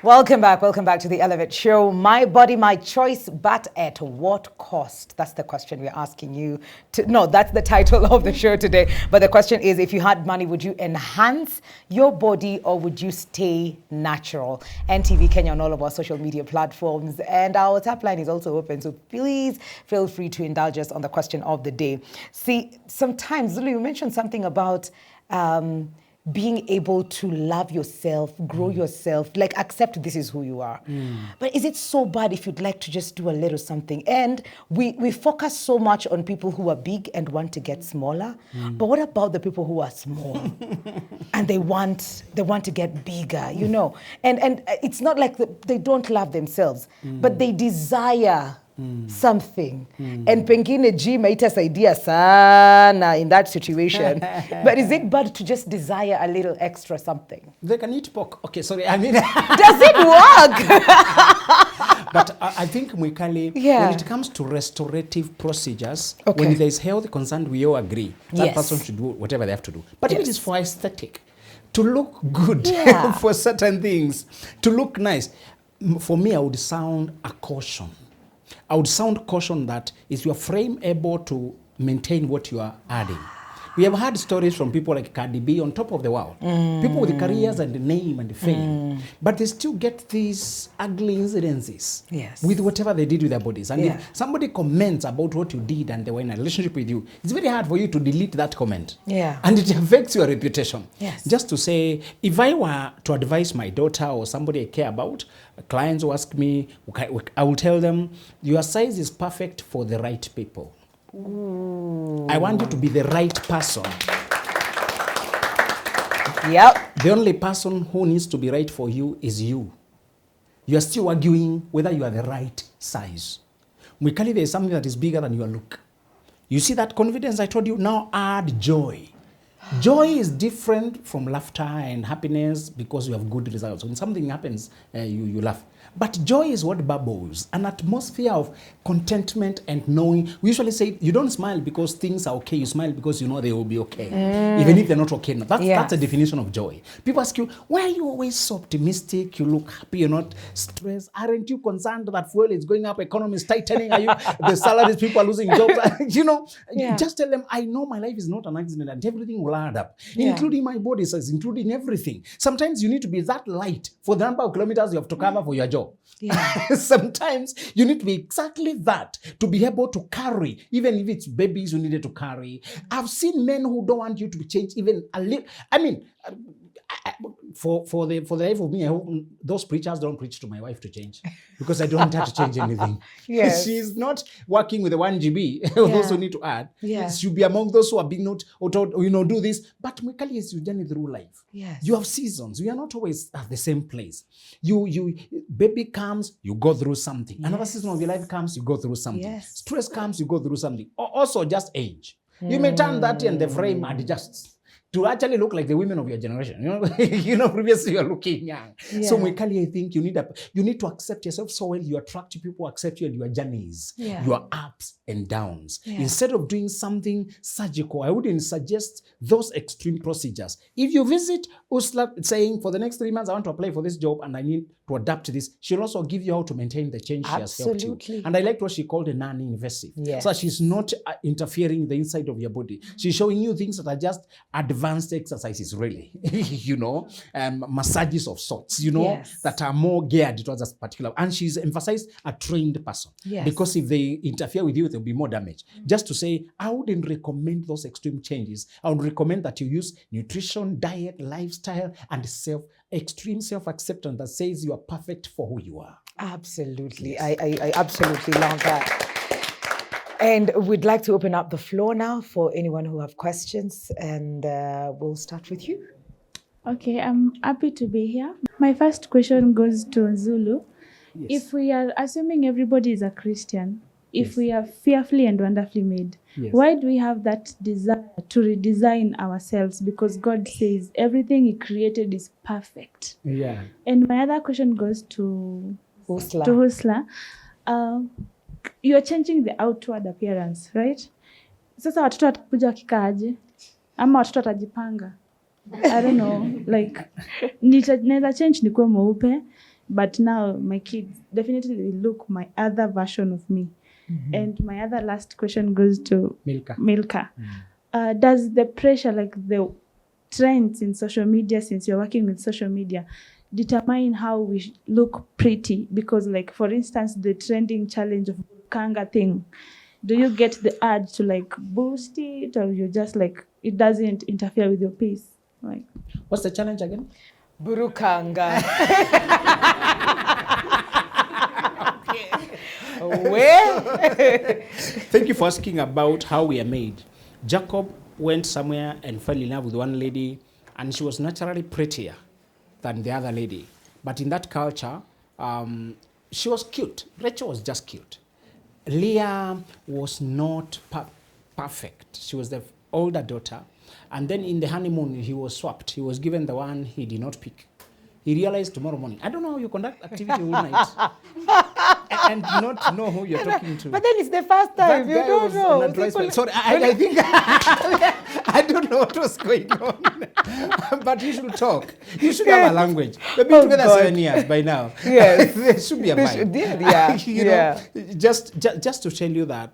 Welcome back to the Elevate Show. My body, my choice, but at what cost? That's the question we're asking you. No, that's the title of the show today. But the question is, if you had money, would you enhance your body or would you stay natural? NTV Kenya on all of our social media platforms. And our tap line is also open, so please feel free to indulge us on the question of the day. See, sometimes, Zulu, you mentioned something about being able to love yourself, grow yourself, like accept this is who you are. But is it so bad if you'd like to just do a little something? And we focus so much on people who are big and want to get smaller. But what about the people who are small and they want to get bigger, you know? And it's not like they don't love themselves, but they desire something. And pengine gym haitasaidia sana in that situation. But is it bad to just desire a little extra something? They can eat pork. Okay, sorry. I mean, does it work? But I think, Mwikali, when it comes to restorative procedures, when there is health concerned, we all agree that person should do whatever they have to do. But if it is for aesthetic, to look good for certain things, to look nice, for me, I would sound a caution. I would sound caution that is your frame able to maintain what you are adding? We have heard stories from people like Cardi B on top of the world. People with careers and the name and the fame. But they still get these ugly incidences with whatever they did with their bodies. And if somebody comments about what you did and they were in a relationship with you, it's very hard for you to delete that comment. And it affects your reputation. Just to say, if I were to advise my daughter or somebody I care about, clients who ask me, I will tell them, your size is perfect for the right people. I want you to be the right person. The only person who needs to be right for you is you. You are still arguing whether you are the right size. Mwikali, there is something that is bigger than your look. You see that confidence I told you? Now add joy. Joy is different from laughter and happiness because you have good results. When something happens, you laugh. But joy is what bubbles, an atmosphere of contentment and knowing. We usually say you don't smile because things are okay. You smile because you know they will be okay, even if they're not okay. That's a definition of joy. People ask you, why are you always so optimistic? You look happy. You're not stressed. Aren't you concerned that fuel is going up, economy is tightening? Are you the salaries? People are losing jobs. Just tell them, I know my life is not an accident, and everything will add up, including my body size, including everything. Sometimes you need to be that light for the number of kilometers you have to cover for your job. Sometimes you need to be exactly that to be able to carry, even if it's babies you needed to carry. I've seen men who don't want you to change even a little. I mean, for the life of me, I hope those preachers don't preach to my wife to change, because I don't want her to change anything. She's not working with the 1 GB. Those who need to add. She'll be among those who are being not or told, do this. But Mikali, is you journey through life. You have seasons. We are not always at the same place. Baby comes, you go through something. Another season of your life comes, you go through something. Stress comes, you go through something. Also, just age. You may turn 30 and the frame adjusts to actually look like the women of your generation. Previously you're looking young. So Mwikali, I think you need to accept yourself so well you attract people, accept you and your journeys, your ups and downs. Instead of doing something surgical, I wouldn't suggest those extreme procedures. If you visit Ursula saying, for the next 3 months, I want to apply for this job and I need to adapt to this, she'll also give you how to maintain the change she has helped you. And I liked what she called a non-invasive. So she's not interfering in the inside of your body. She's showing you things that are just advanced exercises, really. Massages of sorts, that are more geared towards a particular. And she's emphasized a trained person. Because if they interfere with you, there'll be more damage. Just to say, I wouldn't recommend those extreme changes. I would recommend that you use nutrition, diet, lifestyle, and extreme self-acceptance that says you are perfect for who you are. Absolutely. I absolutely love that. And we'd like to open up the floor now for anyone who have questions, and we'll start with you. Okay, I'm happy to be here. My first question goes to Zulu. If we are assuming everybody is a Christian, if we are fearfully and wonderfully made, why do we have that desire to redesign ourselves? Because God says everything He created is perfect. And my other question goes to Husla. You are changing the outward appearance, right? Sasa watoto watakuja wakikaaje? Ama watoto watajipanga? I don't know. Like, naweza change nikuwe mweupe, but now my kids definitely will look my other version of me. And my other last question goes to Milka. Does the pressure, like the trends in social media, since you're working with social media, determine how we look pretty? Because, like, for instance, the trending challenge of Kanga thing, do you get the urge to like boost it, or you just like it doesn't interfere with your pace? Like, what's the challenge again? Burukanga. Well, thank you for asking about how we are made. Jacob went somewhere and fell in love with one lady, and she was naturally prettier than the other lady. But in that culture, she was cute. Rachel was just cute. Leah was not perfect. She was the older daughter. And then in the honeymoon, he was swapped. He was given the one he did not pick. He realized tomorrow morning, I don't know how you conduct activity all night. And not know who you're talking to. But then it's the first time. You don't know. Sorry, I think I don't know what was going on. But you should talk. You should have a language. We've been together 7 years by now. Yes. There should be a vibe. Yeah. You know, just to tell you that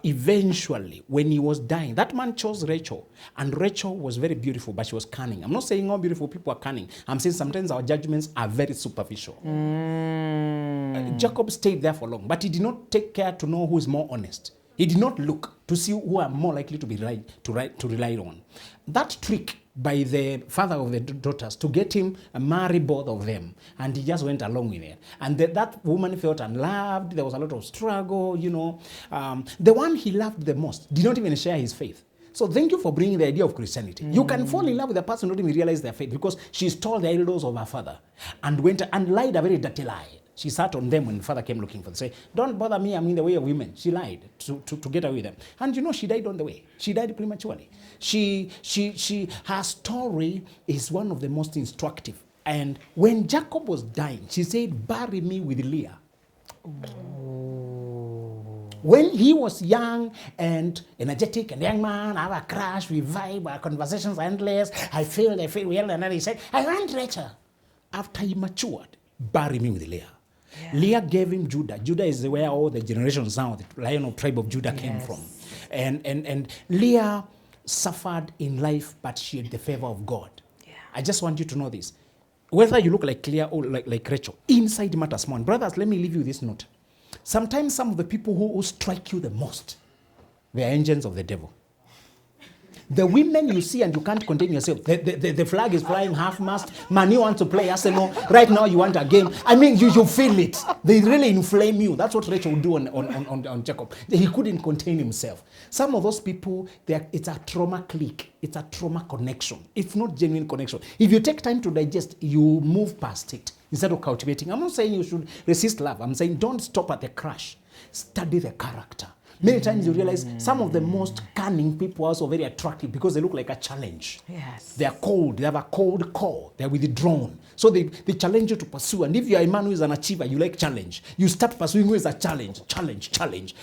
eventually, when he was dying, that man chose Rachel. And Rachel was very beautiful, but she was cunning. I'm not saying all beautiful people are cunning. I'm saying sometimes our judgments are very superficial. Jacob stayed there for long, but he did not take care to know who is more honest. He did not look to see who are more likely to be to rely on. That trick by the father of the daughters to get him marry both of them, and he just went along with it. And that woman felt unloved. There was a lot of struggle, you know. The one he loved the most did not even share his faith. So thank you for bringing the idea of Christianity. You can fall in love with a person who don't even realize their faith because she stole the idols of her father and went and lied a very dirty lie. She sat on them when the father came looking for them. Say, don't bother me, I'm in the way of women. She lied to get away with them. And you know, she died on the way. She died prematurely. Her story is one of the most instructive. And when Jacob was dying, she said, bury me with Leah. When he was young and energetic and young man, I have a crush, we vibe, our conversations are endless. I feel well. And then he said, I want Rachel. After he matured, bury me with Leah. Yeah. Leah gave him Judah. Judah is where all the generations now, the lion of tribe of Judah came from. And Leah suffered in life, but she had the favor of God. Yeah. I just want you to know this. Whether you look like Leah or like Rachel, inside matters more. And brothers, let me leave you this note. Sometimes some of the people who strike you the most, they are agents of the devil. The women you see and you can't contain yourself. The flag is flying half-mast. Man, you want to play Arsenal. Right now you want a game. I mean, you feel it. They really inflame you. That's what Rachel would do on Jacob. He couldn't contain himself. Some of those people, it's a trauma clique. It's a trauma connection. It's not genuine connection. If you take time to digest, you move past it instead of cultivating. I'm not saying you should resist love. I'm saying don't stop at the crush. Study the character. Many times you realize some of the most cunning people are also very attractive because they look like a challenge. Yes. They are cold. They have a cold core. They are withdrawn. So they challenge you to pursue. And if you are a man who is an achiever, you like challenge. You start pursuing who is a challenge.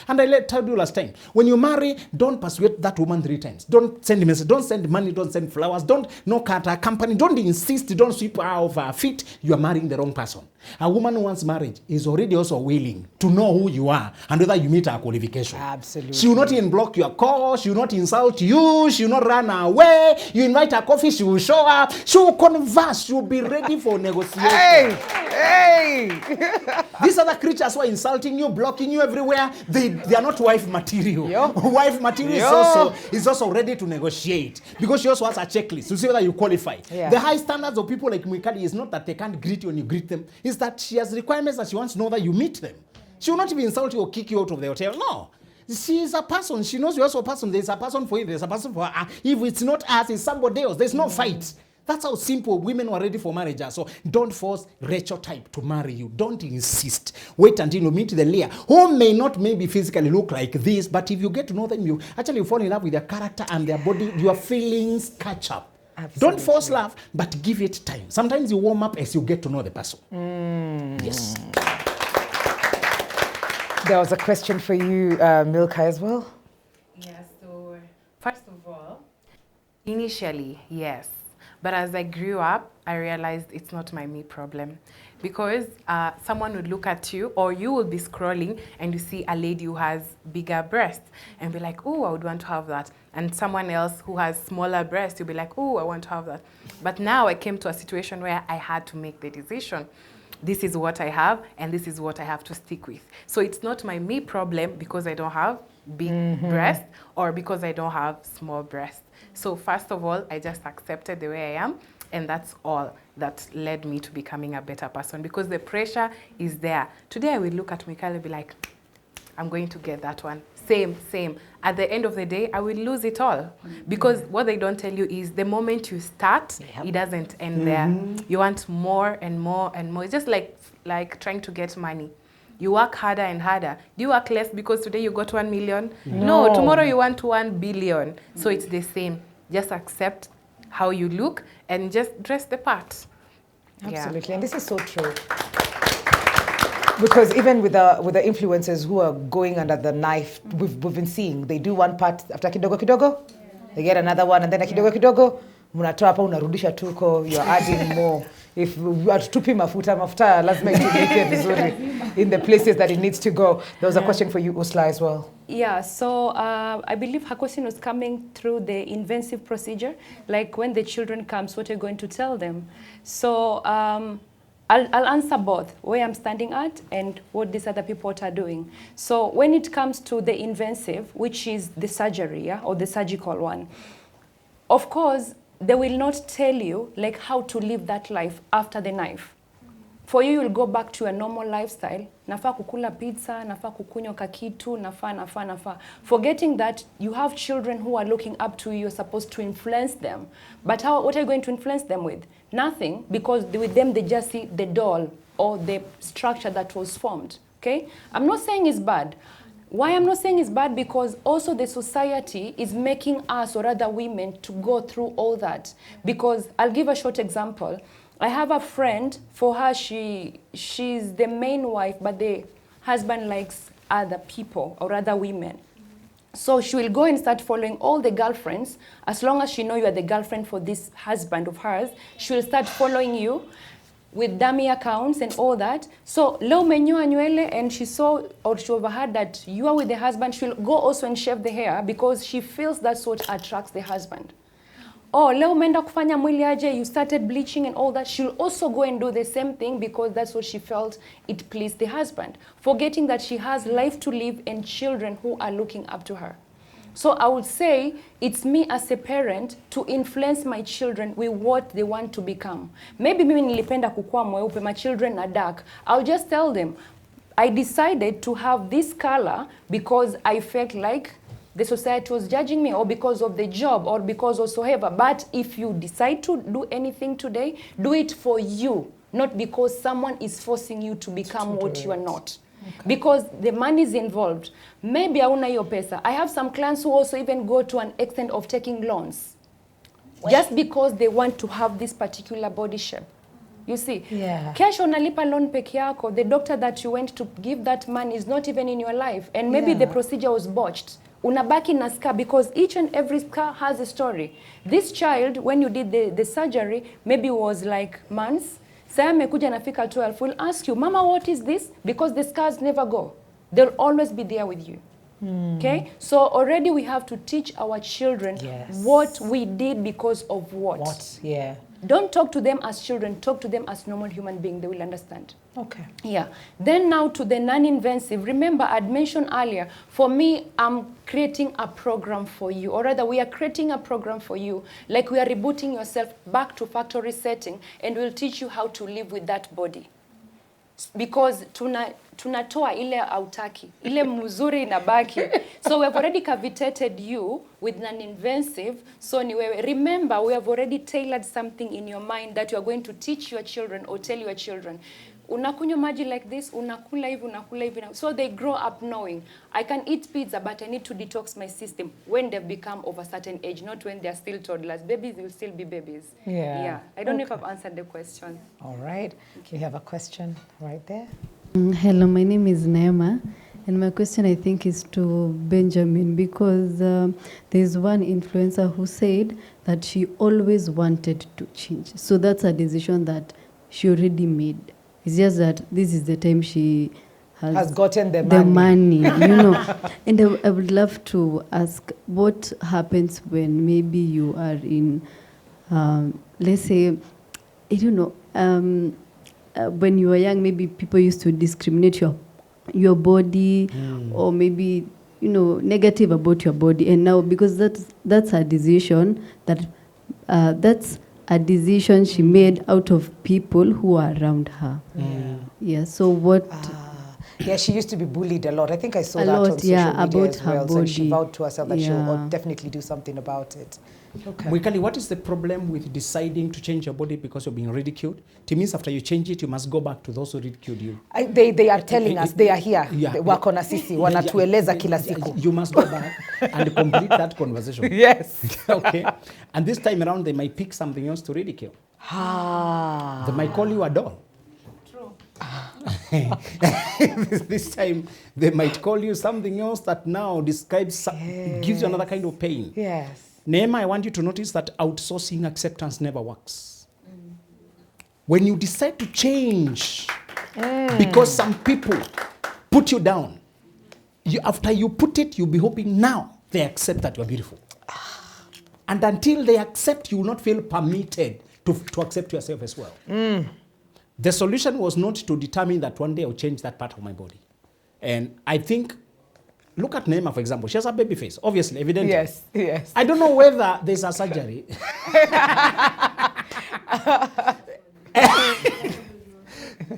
And I told you last time, when you marry, don't persuade that woman 3 times. Don't send messages. Don't send money. Don't send flowers. Don't knock at her company. Don't insist. Don't sweep her off her feet. You are marrying the wrong person. A woman who wants marriage is already also willing to know who you are and whether you meet her qualification. Absolutely. She will not even block your call. She will not insult you. She will not run away. You invite her coffee, she will show up. She will converse. She will be ready for negotiation. Hey! These other creatures who are insulting you, blocking you everywhere, they are not wife material. Wife material is also ready to negotiate because she also has a checklist to see whether you qualify. Yeah. The high standards of people like Mikali is not that they can't greet you when you greet them. It's that she has requirements that she wants to know that you meet them. She will not even insult you or kick you out of the hotel. No. She is a person. She knows you're also a person. There's a person for you. There's a person for her. If it's not us, it's somebody else. There's no fight. That's how simple women were ready for marriage. So don't force Rachel type to marry you. Don't insist. Wait until you meet the Leah, who may not maybe physically look like this, but if you get to know them, you actually fall in love with their character and their body. Your feelings catch up. Absolutely. Don't force love, but give it time. Sometimes you warm up as you get to know the person. Yes. There was a question for you, Milka, as well. Yeah, so first of all, initially, yes. But as I grew up, I realized it's not me problem. Because someone would look at you, or you will be scrolling and you see a lady who has bigger breasts and be like, oh, I would want to have that. And someone else who has smaller breasts, you'll be like, oh, I want to have that. But now I came to a situation where I had to make the decision. This is what I have, and this is what I have to stick with. So it's not me problem because I don't have big breasts or because I don't have small breasts. So first of all, I just accepted the way I am, and that's all that led me to becoming a better person because the pressure is there. Today I will look at Michael and be like, I'm going to get that one. Same. At the end of the day, I will lose it all. Because what they don't tell you is the moment you start, it doesn't end there. You want more and more and more. It's just like trying to get money. You work harder and harder. Do you work less because today you got 1 million? No, tomorrow you want 1 billion. So it's the same. Just accept how you look and just dress the part. Absolutely, and this is so true. Because even with the influencers who are going under the knife, we've been seeing, they do one part after kidogo. they get another one, and then kidogo kidogo mnatoa hapa unarudisha tuko, you're adding more. If hatutupi mafuta lazima itumike vizuri in the places that it needs to go. There was a question for you, Usla, as well. Yeah, so I believe her question was coming through the invasive procedure, like when the children comes, what are you going to tell them? So I'll answer both, where I'm standing at and what these other people are doing. So when it comes to the invasive, which is the surgery, or the surgical one, of course, they will not tell you like how to live that life after the knife. For you, you'll go back to a normal lifestyle. Nafaa kukula pizza, nafaa kukunywa kakitu, nafaa. Forgetting that you have children who are looking up to you, you're supposed to influence them. But what are you going to influence them with? Nothing, because with them they just see the doll or the structure that was formed, okay? I'm not saying it's bad. Why I'm not saying it's bad? Because also the society is making us, or rather women, to go through all that. Because I'll give a short example. I have a friend, for her, she's the main wife, but the husband likes other people, or other women. So she will go and start following all the girlfriends. As long as she knows you are the girlfriend for this husband of hers, she will start following you with dummy accounts and all that. So leo menyoa nywele, and she saw, or she overheard that you are with the husband, she'll go also and shave the hair because she feels that's what attracts the husband. Oh, leo umeenda kufanya mwili aje, you started bleaching and all that. She'll also go and do the same thing because that's what she felt it pleased the husband, forgetting that she has life to live and children who are looking up to her. So I would say it's me as a parent to influence my children with what they want to become. Maybe mimi nilipenda kukua mweupe, my children are dark. I'll just tell them, I decided to have this color because I felt like the society was judging me, or because of the job, or because of whatsoever. But if you decide to do anything today, do it for you, not because someone is forcing you to become what you are not. Okay. Because the money is involved. Maybe hauna hiyo pesa. I have some clients who also even go to an extent of taking loans. What? Just because they want to have this particular body shape. You see? Yeah. Kesho unalipa loan peke yako. The doctor that you went to give that money is not even in your life. And maybe the procedure was botched. Unabaki na scar, because each and every scar has a story. This child, when you did the surgery, maybe was like months. Saya amekuja nafika 12, will ask you, Mama, what is this? Because the scars never go. They'll always be there with you. Okay? So already we have to teach our children what we did because of what. What, yeah. Don't talk to them as children, talk to them as normal human beings, they will understand. Okay. Yeah. Then now to the non-invasive. Remember, I'd mentioned earlier, for me, I'm creating a program for you, or rather we are creating a program for you, like we are rebooting yourself back to factory setting, and we'll teach you how to live with that body. Because tunatoa ile autaki, ile mzuri inabaki. So we have already cavitated you with non-invasive. So anyway, remember, we have already tailored something in your mind that you are going to teach your children or tell your children. Unakunywa maji like this, unakula hivi. So they grow up knowing, I can eat pizza, but I need to detox my system when they've become of a certain age, not when they're still toddlers. Babies will still be babies. Yeah. I don't know if I've answered the question. All right. We have a question right there. Hello, my name is Neema. And my question, I think, is to Benjamin, because there's one influencer who said that she always wanted to change. So that's a decision that she already made. It's just that this is the time she has gotten the money. You know. And I would love to ask, what happens when maybe you are in, let's say, I don't know, when you were young, maybe people used to discriminate your body, or maybe, you know, negative about your body. And now, because that's a decision that's a decision she made out of people who are around her. Yeah. So what? Yeah, she used to be bullied a lot. I think I saw that on social media about as well. her body. So she vowed to herself that she'll definitely do something about it. Okay. Mwikali, what is the problem with deciding to change your body because you're being ridiculed? It means after you change it, you must go back to those who ridiculed you. They are telling us, they are here. Wako na sisi, wanatueleza kila siku. You must go back and complete that conversation. Yes. Okay. And this time around, they might pick something else to ridicule. They might call you a doll. This time they might call you something else that now describes gives you another kind of pain. Yes. Neema, I want you to notice that outsourcing acceptance never works. When you decide to change because some people put you down, after you put it, you'll be hoping now they accept that you're beautiful. And until they accept, you will not feel permitted to accept yourself as well. The solution was not to determine that one day I'll change that part of my body. And I think, look at Neema, for example. She has a baby face, obviously, evidently. Yes, yes. I don't know whether there's a surgery.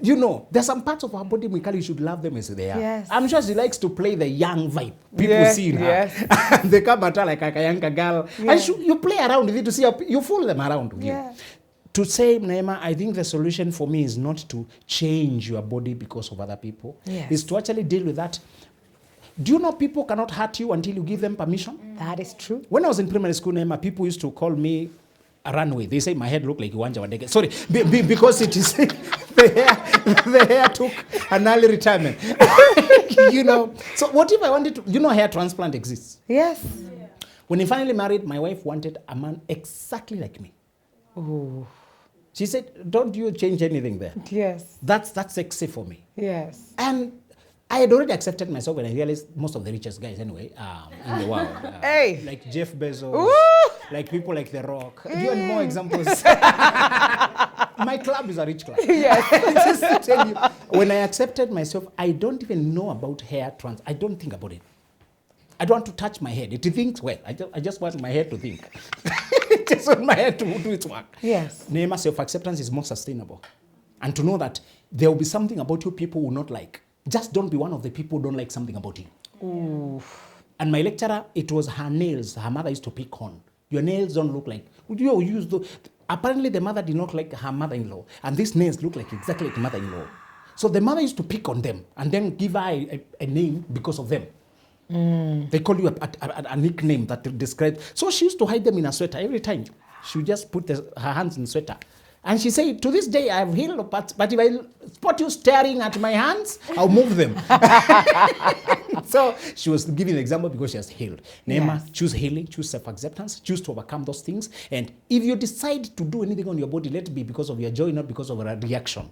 You know, there's some parts of our body we should love them as they are. Yes. I'm sure she likes to play the young vibe. People Yes, see her. yes. They come at her like a younger girl. Yeah. And you play around with it to see how you fool them around with Yeah. you. To say, Neema, I think the solution for me is not to change your body because of other people. Yes. It's to actually deal with that. Do you know people cannot hurt you until you give them permission? That is true. When I was in primary school, Neema, people used to call me a runway. They say my head looked like Iwanja Wadege. Sorry, because it is the hair took an early retirement. You know. So what if I wanted to, you know, hair transplant exists. Yes. When I finally married, my wife wanted a man exactly like me. Oh. She said, don't you change anything there. Yes. That's sexy for me. Yes. And I had already accepted myself when I realized most of the richest guys anyway in the world. Hey. Like Jeff Bezos, Ooh. like people like The Rock. Do you want more examples? My club is a rich club. Yes. Just to tell you, when I accepted myself, I don't even know about hair trans. I don't think about it. I don't want to touch my head. It thinks, well, I just want my head to think. Just want my head to do its work. Yes. Neema, self-acceptance is more sustainable. And to know that there will be something about you people will not like. Just don't be one of the people who don't like something about you. Ooh. And my lecturer, it was her nails. Her mother used to pick on. Your nails don't look like. You use the. Apparently, the mother did not like her mother-in-law, and these nails look like exactly like mother-in-law. So the mother used to pick on them and then give her a name because of them. They call you a nickname that describes. So she used to hide them in a sweater every time. She would just put her hands in sweater. And she said, to this day, I have healed parts, but if I spot you staring at my hands, I'll move them. So she was giving an example because she has healed. Neema, Yes. choose healing, choose self-acceptance, choose to overcome those things. And if you decide to do anything on your body, let it be because of your joy, not because of a reaction.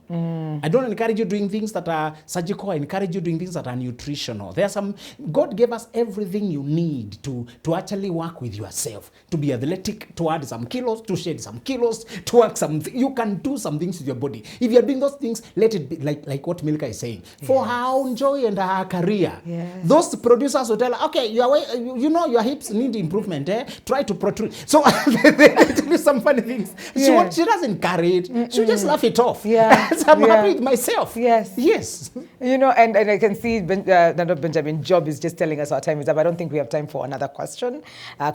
I don't encourage you doing things that are surgical. I encourage you doing things that are nutritional. There are some, God gave us everything you need to actually work with yourself, to be athletic, to add some kilos, to shed some kilos, to work some. You can do some things with your body. If you're doing those things, let it be like what Milka is saying. For her own joy and her career. Yes. Those producers will tell her, okay, you know your hips need improvement. Try to protrude. So they tell you some funny things. Yeah. She doesn't carry it. She'll just laugh it off. Yeah. So I'm Yeah. happy with myself. Yes. Yes. You know, and I can see Benjamin Job is just telling us our time is up. I don't think we have time for another question,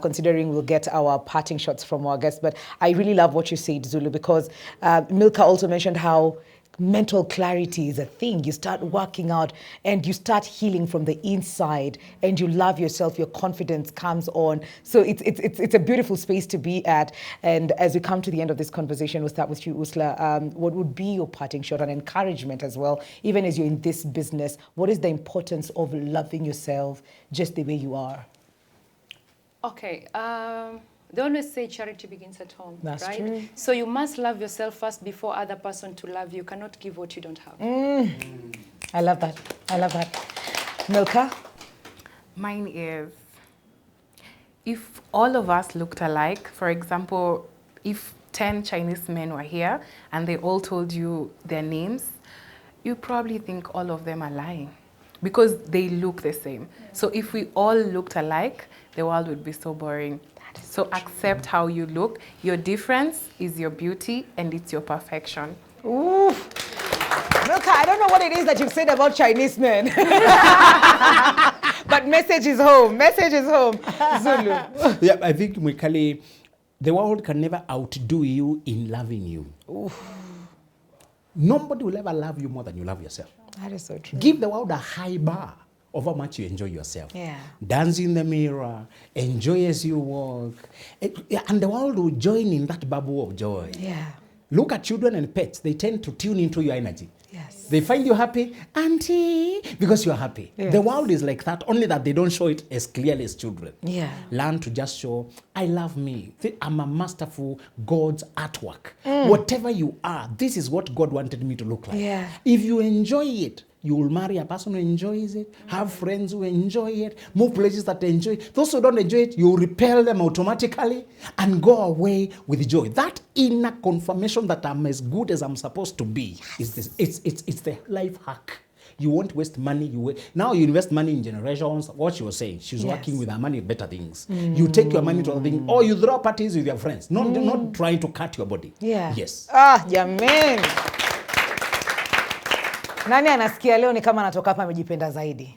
considering we'll get our parting shots from our guests. But I really love what you said, Zulu, because Milka also mentioned how mental clarity is a thing. You start working out and you start healing from the inside, and you love yourself. Your confidence comes on. So it's a beautiful space to be at. And as we come to the end of this conversation, we'll start with you, Usla. What would be your parting shot and encouragement as well, even as you're in this business? What is the importance of loving yourself just the way you are? Okay. They always say charity begins at home, That's right? true. So you must love yourself first before other person to love you. You cannot give what you don't have. I love that. I love that. Milka? Mine is, if all of us looked alike, for example, if 10 Chinese men were here and they all told you their names, you probably think all of them are lying because they look the same. So if we all looked alike, the world would be so boring. So accept how you look. Your difference is your beauty and it's your perfection. Ooh. Milka, I don't know what it is that you've said about Chinese men. But message is home. Message is home. Zulu. Yeah, I think, Mwikali, the world can never outdo you in loving you. Oof. Nobody will ever love you more than you love yourself. That is so true. Give the world a high bar of how much you enjoy yourself. Yeah. Dance in the mirror, enjoy as you walk. And the world will join in that bubble of joy. Yeah. Look at children and pets. They tend to tune into your energy. Yes. They find you happy, auntie, because you're happy. Yes. The world is like that, only that they don't show it as clearly as children. Yeah. Learn to just show, I love me. I'm a masterful God's artwork. Whatever you are, this is what God wanted me to look like. Yeah. If you enjoy it, you will marry a person who enjoys it, have friends who enjoy it, move places that enjoy it. Those who don't enjoy it, you repel them automatically and go away with joy. That inner confirmation that I'm as good as I'm supposed to be is this. It's the life hack. You won't waste money. Now you invest money in generations. What she was saying, she's working with her money better things. You take your money to other things, or you throw parties with your friends. Not trying to cut your body. Yeah. Yes. Jamani. Nani anasikia leo ni kama anatoka hapa amejipenda zaidi?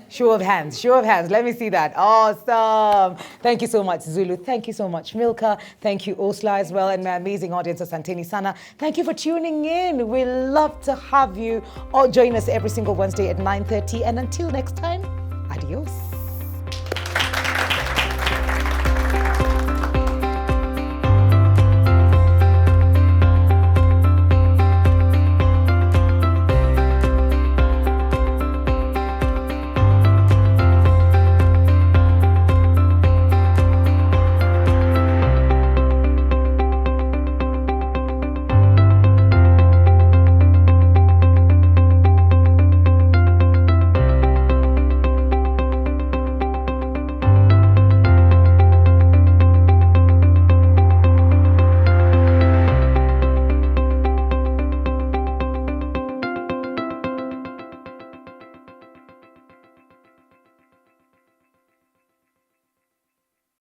Show of hands, show of hands. Let me see that. Awesome. Thank you so much, Zulu. Thank you so much, Milka. Thank you, Osla, as well, and my amazing audience, Asanteni Sana. Thank you for tuning in. We love to have you all join us every single Wednesday at 9:30. And until next time, adios.